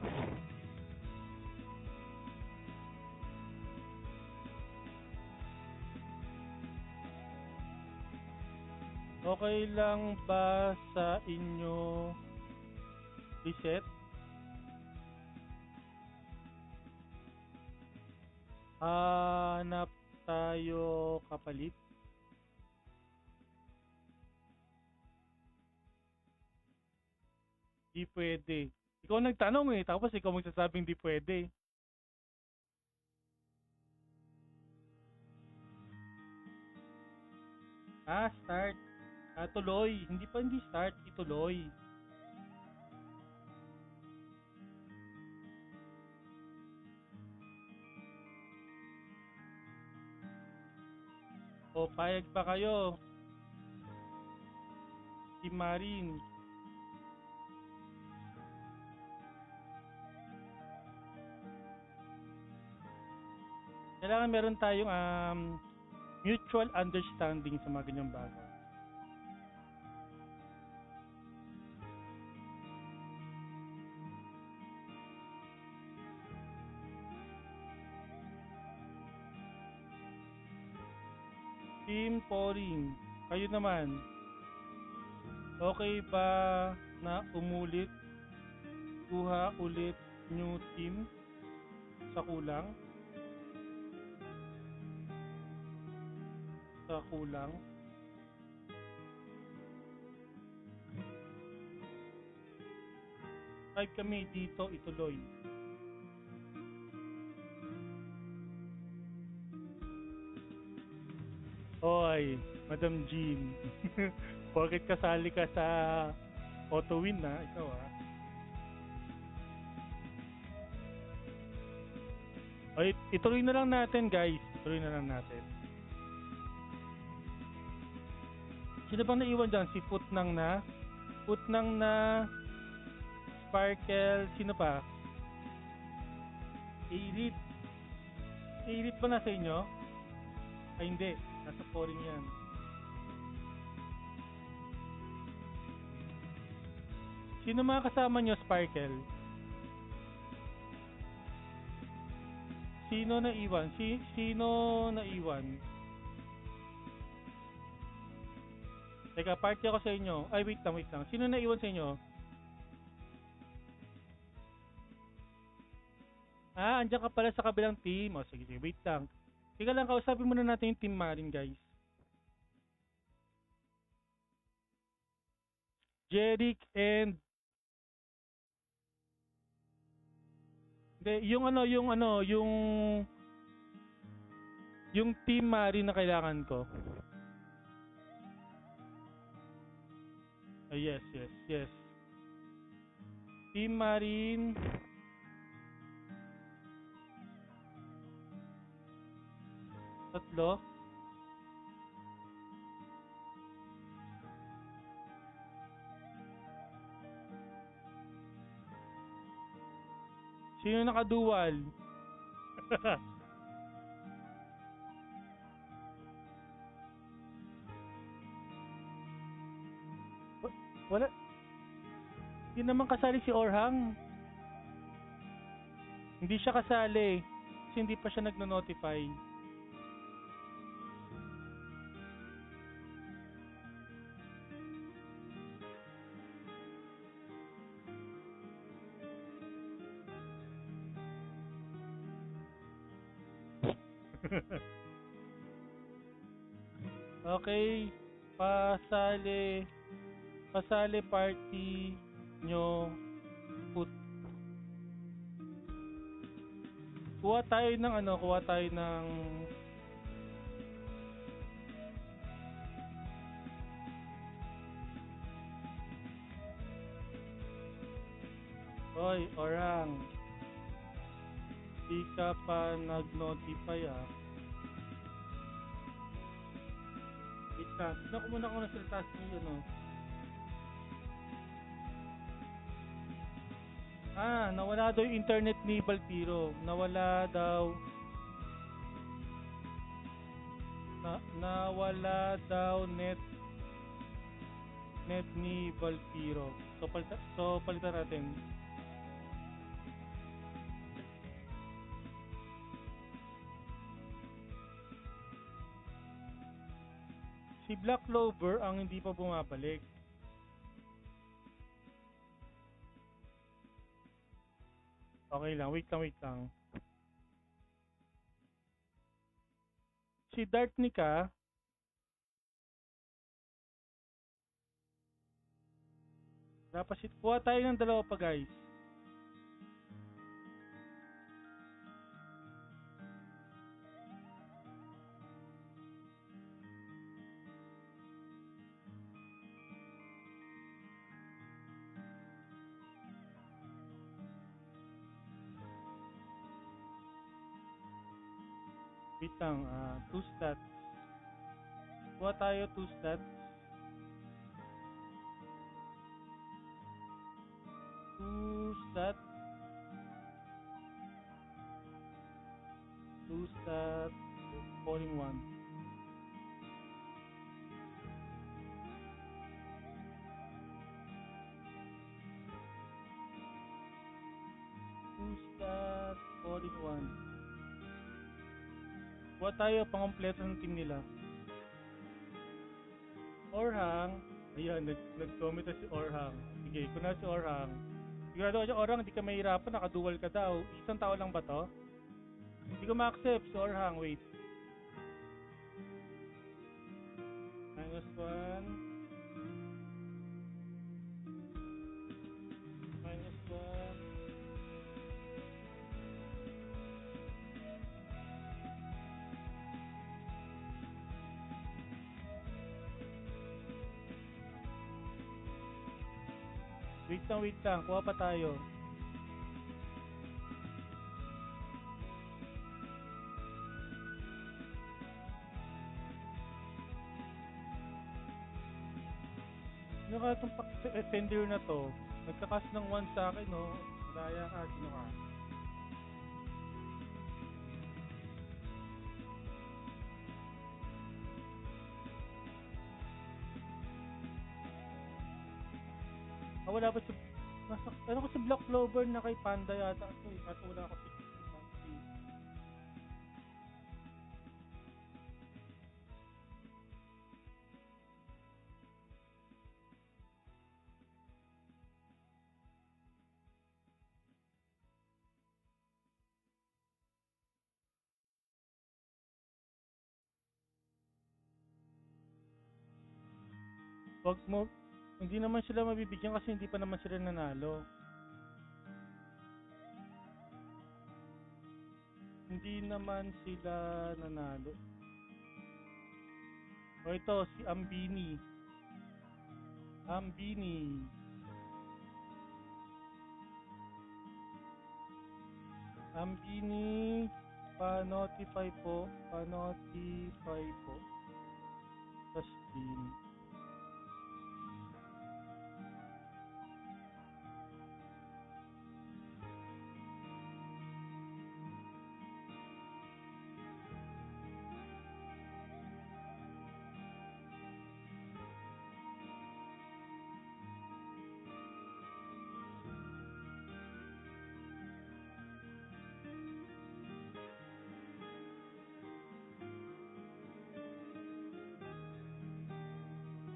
Okay lang ba sa inyo reset? Hanap tayo kapalit. Di pwede. Ikaw nagtanong eh, tapos ikaw magsasabing di pwede. Start. Tuloy. Hindi start, ituloy. O, payag pa kayo. Si Marin. Kailangan meron tayong mutual understanding sa mga ganyang bagay. Team Poring, kayo naman, okay ba na umulit, kuha ulit new team sa kulang? Sa kulang? Kahit kami dito, ituloy. Oy, Madam Jean. Bakit kasali ka sa auto win na? Ikaw Oy, ituloy na lang natin guys. Ituloy na lang natin. Sino bang naiwan dyan? Si Putnang na? Putnang na? Sparkle? Sino pa? Irit? Irit ba nasa inyo? Ay hindi. Nasa Poring yan. Sino mga kasama nyo, Sparkle? Sino naiwan? Sino naiwan? Teka, party ako sa inyo. Ay, wait lang. Sino naiwan sa inyo? Andiyan ka pala sa kabilang team. Sige, wait lang. Teka lang, kausapin muna natin yung Team Marine, guys. Jeric and yung Team Marine na kailangan ko. Yes. Team Marine. Tatlo. Sino nakadual? Wala. Hindi naman kasali si Orhang. Hindi siya kasali. Kasi hindi pa siya nagno-notify. Okay, pasali, pasali party nyo. Put, kuha tayo ng ano, kuha tayo ng Hoy, orang. Di ka pa nag-notify ah. Wait lang. Tignan ko muna kung nasalita si ano. Nawala daw yung internet ni Baltiro. Nawala daw. Nawala daw net ni Baltiro. So palitan natin. Si Black Clover ang hindi pa bumabalik. Okay lang, wait lang. Si Dartnica, dapat kuha tayo ng dalawa pa guys. Wait lang, 2 stats. Kuha tayo 2 stats. 2 stats. 2 stats. Falling 1. Falling 1. Kuha tayo pang-kompleto ng team nila. Orhang. Ayan, nag-comment na si Orhang. Sige, kung na si Orhang. Sigurado ka Orhang, hindi ka mahirapan, nakadual ka daw. Isang tao lang ba to? Hindi ko ma-accept si Orhang, wait. -1. -1. Wait lang. Kuha pa tayo. Sino ka itong offender na to? Nagkakas ng 1 sa akin, no? Madaya ka, sino ka? Wala ba si... Ano ko si Black Clover na kay Panda yata ito eh. Kaso wala ako si... Wag mo... Hindi naman sila mabibigyan kasi hindi pa naman sila nanalo. Hindi naman sila nanalo. O ito, si Ambini. Ambini, pa-notify po sa Steam.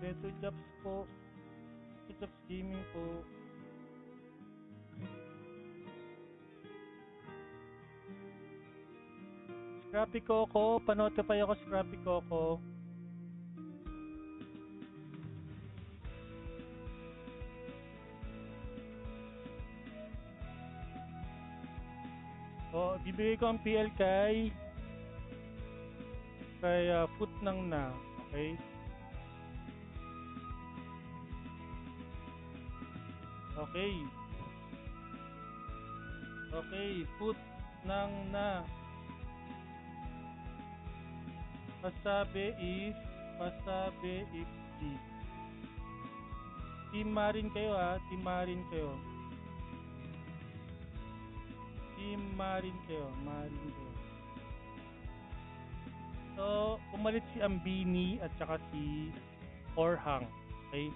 Beto Jobs po. Beto Jobs Gaming po. Scrappy Coco, panotify ako Scrappy Coco. O, bibigay ko ang PL kay Foot ng na. Okay? Okay. Okay, Foot ng na. Pasabi if G. Team Marin kayo ha, Team Marin kayo. Marin kayo. So, umalit si Ambini at saka si Orhang. Okay?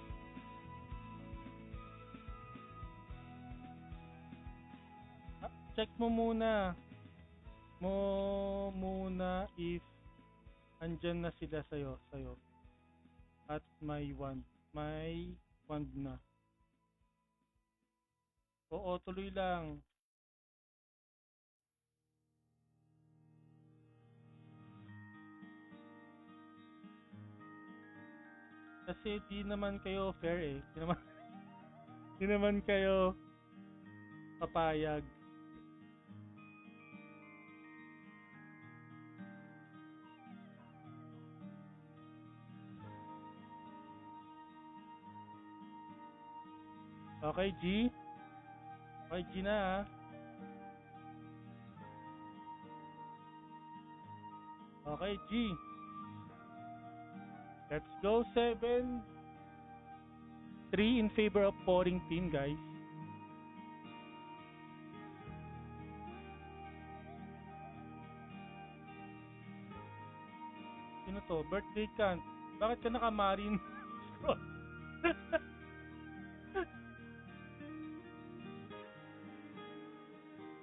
Check mo muna. If andyan na sila sa'yo. At may wand na. Oo, tuloy lang. Kasi di naman kayo fair eh. Di naman kayo papayag. Okay, G. Okay, G na ha. Okay, G. Let's go 7-3 in favor of Poring team, guys. Sino to? Birthday Kant. Bakit ka naka-Marin?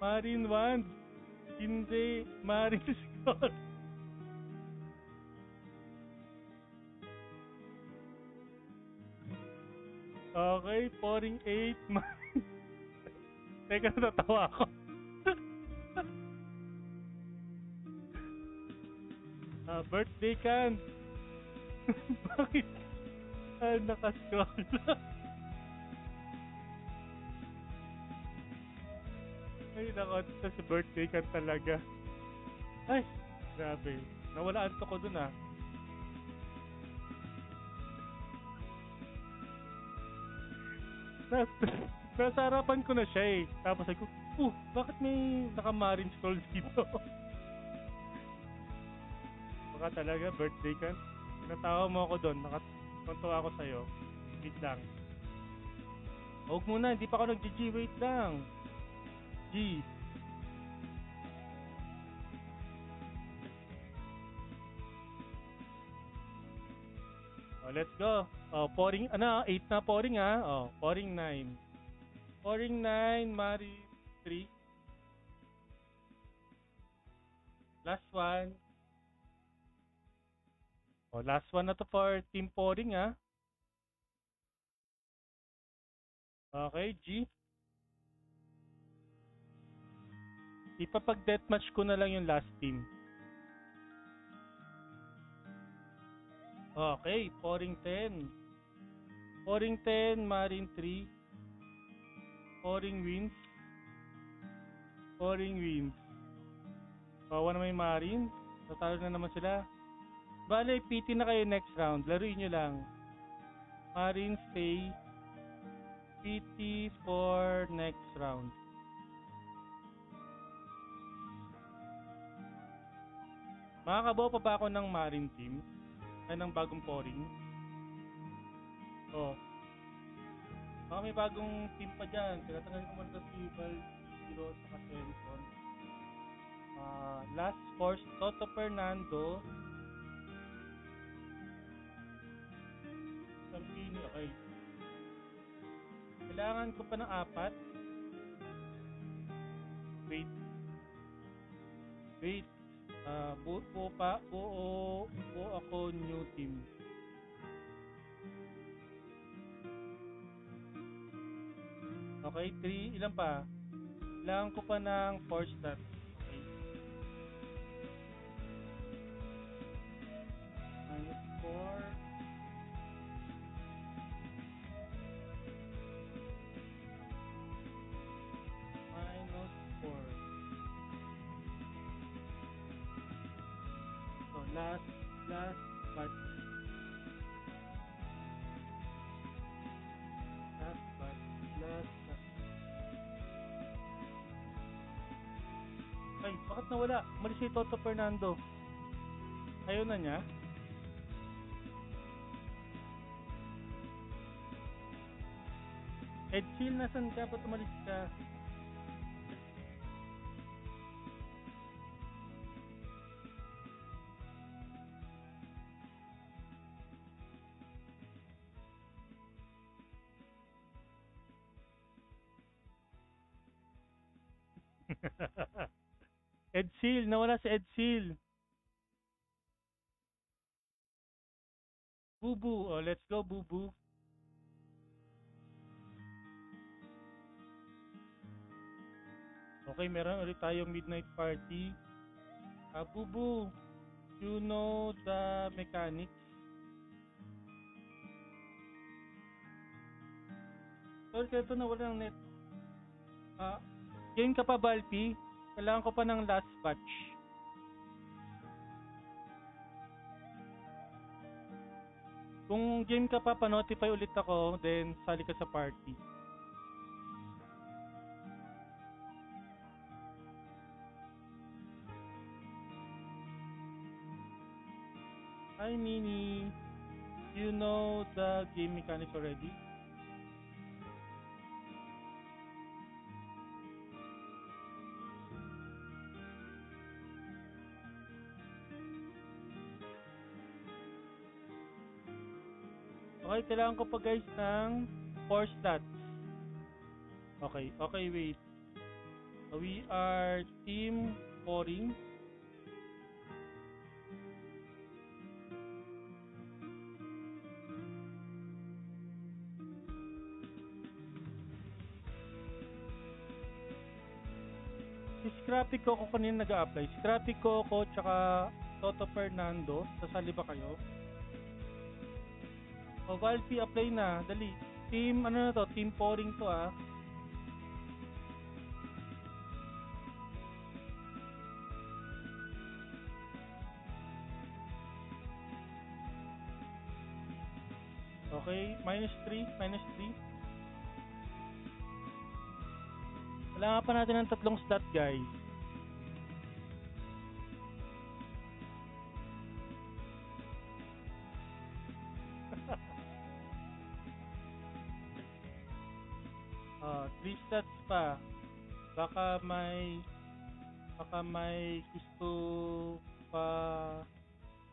Marin Wand. Hindi. Marin Scott. Okay, Poring 8. Teka, natawa ako. Birthday Kant. Bakit? Nakascroll. Ay, nakota si birthday ka talaga. Ay, grabe. Nawalaan to ko dun ah. Nasa harapan ko na siya eh. Tapos ako, bakit may nakamarin scroll dito? Baka talaga, birthday ka. Pinatawa mo ako dun. Nakakontawa ako sa'yo. Wait lang. Huwag muna, hindi pa ako nag-GG. Wait lang. G. Oh, let's go. Oh, Poring, 8 na Poring ah. Oh, Poring 9. Poring 9, Mari 3. Last one. Oh, last one na to for Team Poring ah. Okay, G. Ipapag-deathmatch ko na lang yung last team. Okay, Poring 10. Poring 10, Marin 3. Poring wins. Bawa na may Marin. Tatalo na naman sila. Bale, PT na kayo next round. Laruin nyo lang. Marin stay. PT for next round. Makakabaw pa ba ako ng Marin team? Ay, ng bagong Poring? Oh. Baka may bagong team pa dyan. Tinatanggalin ko muna si Valkyro sa Senson. Last Force, Toto Fernando. Salvini, okay. Kailangan ko pa ng 4. Wait. Buo ako new team. Okay, 3. Ilan pa? Kailangan ko pa ng 4 stats. Okay. 4. -4. So, last batch. Last batch. Ay, bakit nawala? Umalis si Toto Fernando. Ayaw na niya? Ed Chill, nasan ka? Ba't umalis ka? Ed Seal, nawala si Ed Seal. Bubu, oh, let's go Bubu. Okay, meron ulit tayong midnight party. Bubu, you know the mechanics. Sorry, kaya ito nawala ng net. Game ka pa, Balpi? Kailangan ko pa ng last batch. Kung game ka pa, pa-notify ulit ako, then sali ka sa party. Hi, Nini. You know the game mechanics already? Okay, kailangan ko pa guys ng 4 slots. Okay, wait. We are team pouring. Si Scrappy Coco kanina nag-a-apply. Scrappy Coco tsaka Toto Fernando, sasali ba kayo? O Valpy, apply na. Dali. Team, ano na to? Team pouring to ah. Okay, -3. Kailangan pa natin ng 3 slot guys. Ah, 3 slots pa. Baka may gusto pa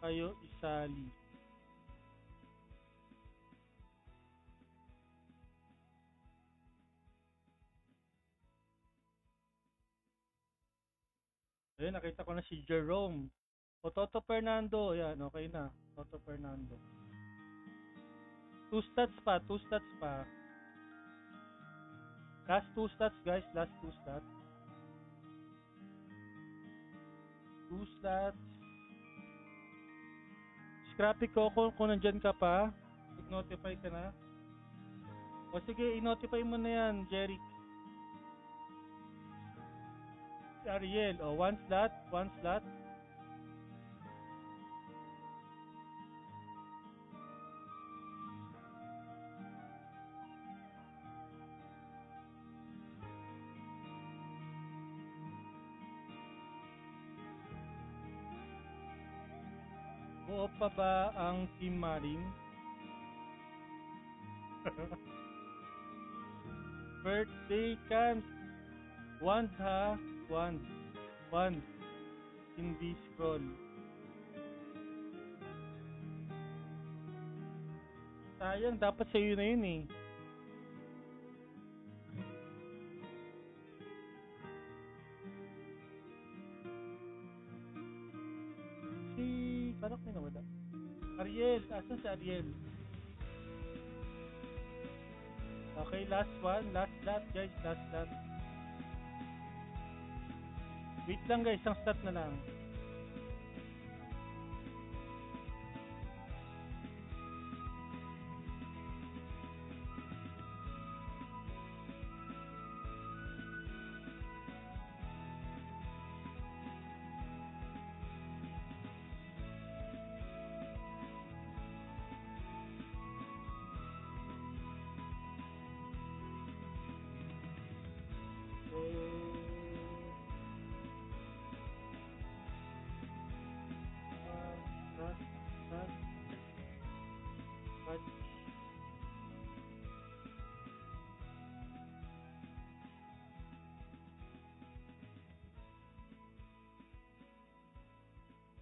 kayo isali. Ayun, nakita ko na si Jerome. O Toto Fernando, yan, okay na. Toto Fernando. 2 slots pa. Last 2 slots guys, last 2 slots. 2 slots. Scrappy Coco, kung nandyan ka pa, i-notify ka na. O sige, i-notify mo na yan, Jerry. Ariel, o 1 slot. Buo pa ba ang Team Marine? Birthday cans. Wand ha. Wand. Hindi scroll. Sayang, dapat sa'yo na yun eh. Paano ko nawala? Ariel, asan si Ariel? Okay, last one, last slot guys, last slot. Wait lang guys, isang slot na lang.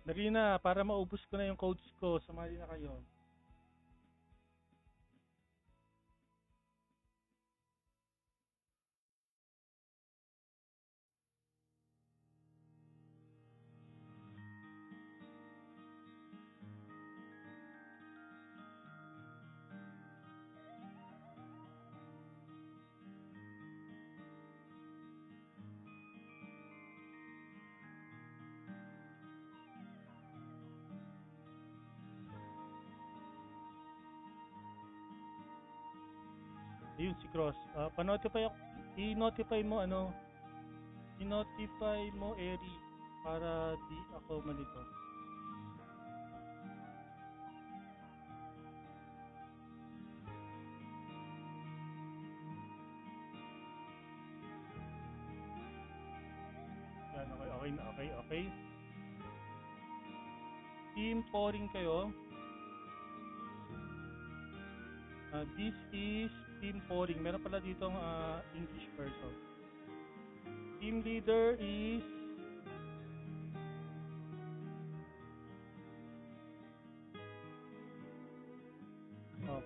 Dali na, para maubos ko na yung codes ko. Sumali na kayo. Ayun si Cross. I-notify mo ano, i-notify mo Eri para di ako malito. Yan, okay. Team pouring kayo. This is team pouring. Meron pala ditong English person. Team leader is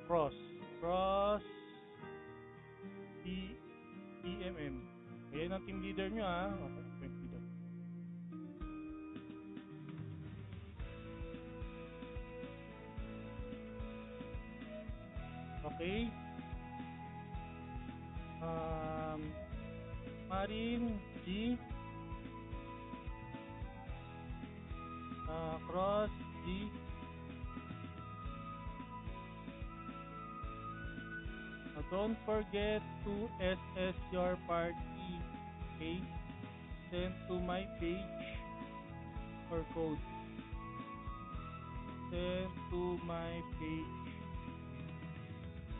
Cross. Cross EMM. Ayan ang team leader nyo Okay, team leader. Okay. Marin G. Cross G. Don't forget to SS your party. Okay? Send to my page or code. Send to my page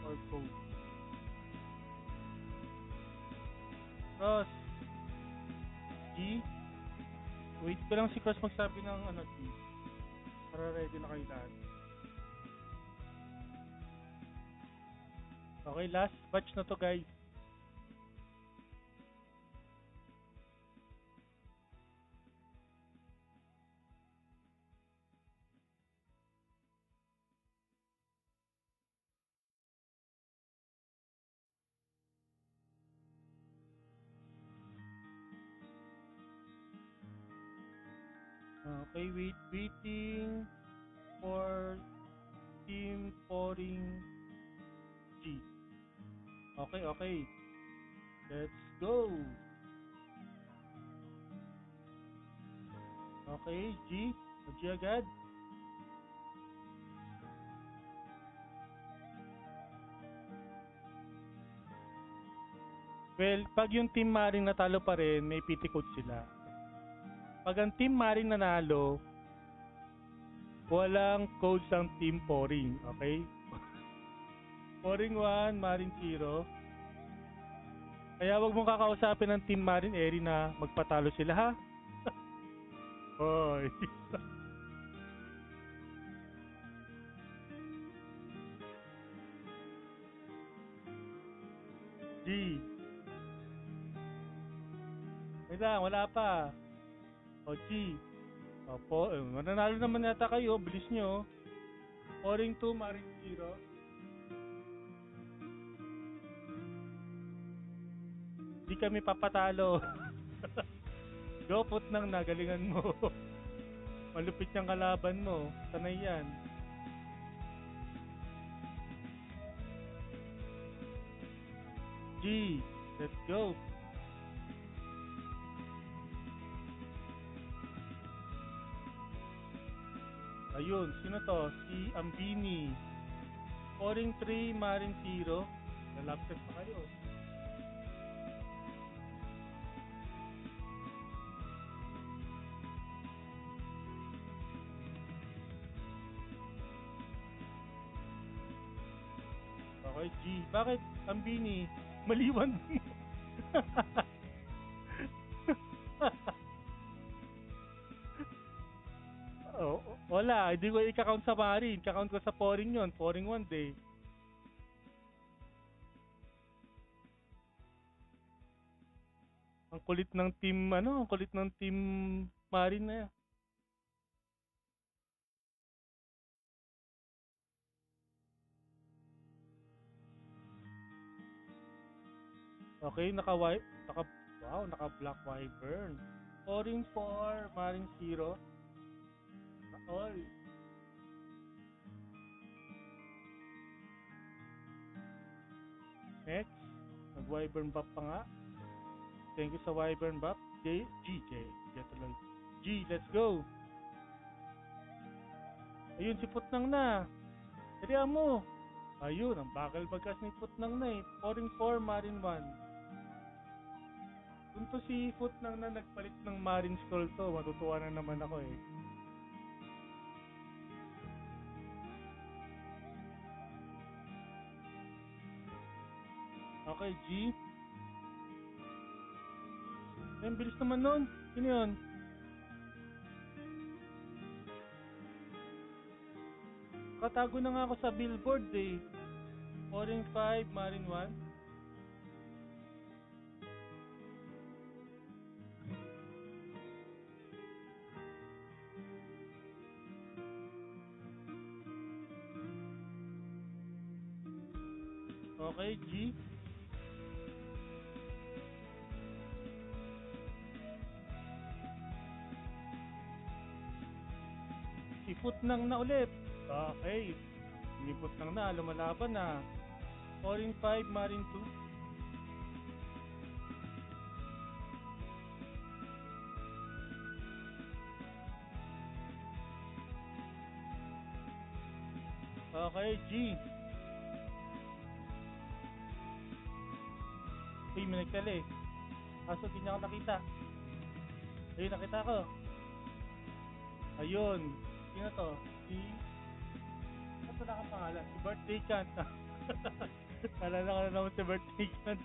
or code. Cross G. Wait ko lang si Cross magsabi ng G. Para ready na kayo lahat. Okay, last batch na to guys. Okay, waiting for team pouring G. Okay. Let's go. Okay, G. G agad. Well, pag yung team Maring natalo pa rin, may PT code sila. Pag ang team Maring nanalo, walang codes ang team pouring. Okay? Pouring 1, Maring 0. Kaya wag mong kakausapin ng team Marin Eri na magpatalo sila ha. Hoy. G. Wala pa. O G. Opo, mananalo naman yata kayo, bilis nyo. Pouring 2, Maring 0. Di kami papatalo. Go put nang nagalingan mo. Malupit yung kalaban mo. Sanay yan. G. Let's go. Ayun, sino to? Si Ambini. Pouring 3, Maring 0. Lalapset pa kayo. Okay, G. Bakit Ambini? Maliwan mo. Wala, hindi ko i-count sa Marin. I-count ko sa pouring yon. Pouring 1 day. Ang kulit ng team Marin na yan. Okay, naka Black Wyvern. Orange 4, Marine 0. All. Next, nag-Wyvern buff pa nga. Thank you sa Wyvern buff. GJ. G, let's go. Ayun, si Putnang na. Kaya mo. Ayun, ang bakal bagas ni Putnang na eh. Orange 4, Marine 1. Kung to si Putnang na nagpalit ng Marine Scroll to, matutuwa na naman ako eh. Okay, G. Ang bilis naman nun. Sino yun? Katago na nga ako sa billboard eh. Orange 5, Marine 1. Okay, G. Sipot nang na ulit. Okay. Sinipot nang na. Lumalaban na. Orange 5, Marine 2. Okay, G. Uy, may nagtala eh. Kaso di niya ako nakita. Ayun, nakita ko. Ayun. Sino to? Ano na kang pangalan? Si Birthday Chant. Alala ka na naman si Birthday Chant.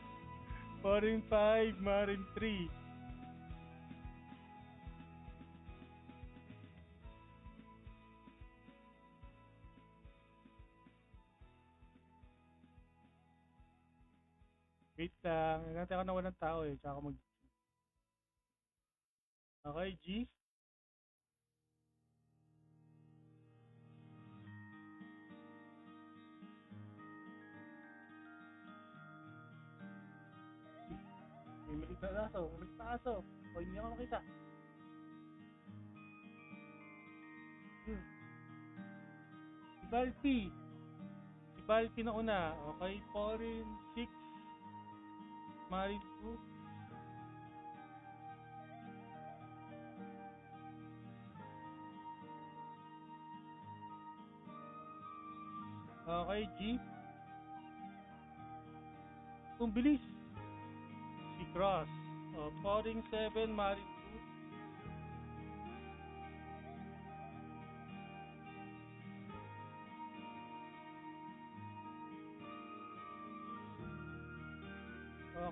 Foreign 5, Marine 3. Wait lang. Natin ako na walang tao eh. Tsaka mag... Okay, G. May malit na aso. Malit na aso. O, hindi ako makita. Si Balpi. Si Balpi na una. Okay, Foreign 6. Marine 2. Okay, G. Kung bilis. Si Cross. O, Foreign 7, Marine 2.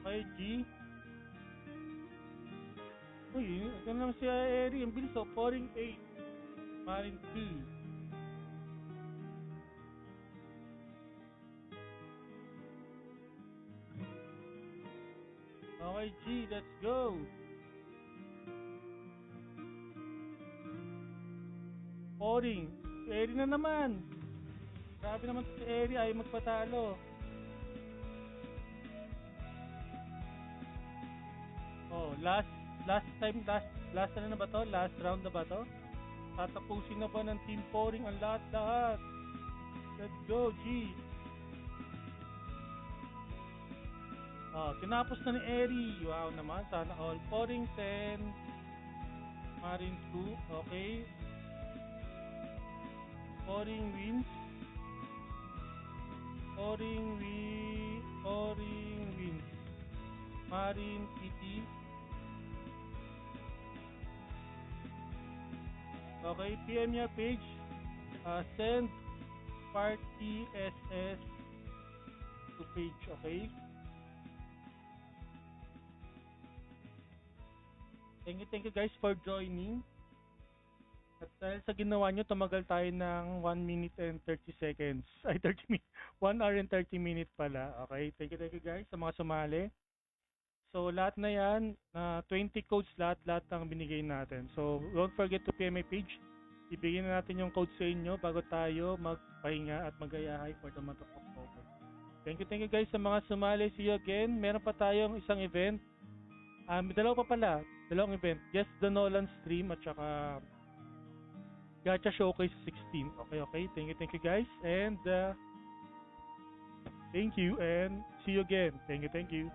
Okay, G. Uy, ito naman si Eri. Ang bilis o. Foreign 8, Marine 2. Okay, G, let's go. Poring. Si Eri na naman. Grabe naman si Eri ay magpatalo. Oh, last ano na ba to? Last round na ba to? Tatapusin na ba ng Team Poring ang lahat-lahat? Let's go, G. Oh, tinapos na ni Eri. Wow naman. Sana all. Poring 10. Marine 2. Okay. Poring wins. Poring wins. Marine PT. Okay, PM niya page. Send party SS to page. Okay. Thank you guys for joining. At dahil sa ginawa nyo, tumagal tayo ng 1 minute and 30 seconds. Ay, 30 minutes. 1 hour and 30 minutes pala. Okay, thank you guys sa mga sumali. So, lahat na yan, 20 codes lahat ang binigay natin. So, don't forget to PM my page. Ibigay na natin yung code sa inyo bago tayo magpahinga at magayahay for the month of October. Thank you guys sa mga sumali. See you again. Meron pa tayong isang event. May dalawa pa pala. Dalawang event. Yes, the Nolan stream at saka Gacha Showcase 16. Okay. Thank you guys. And thank you and see you again. Thank you.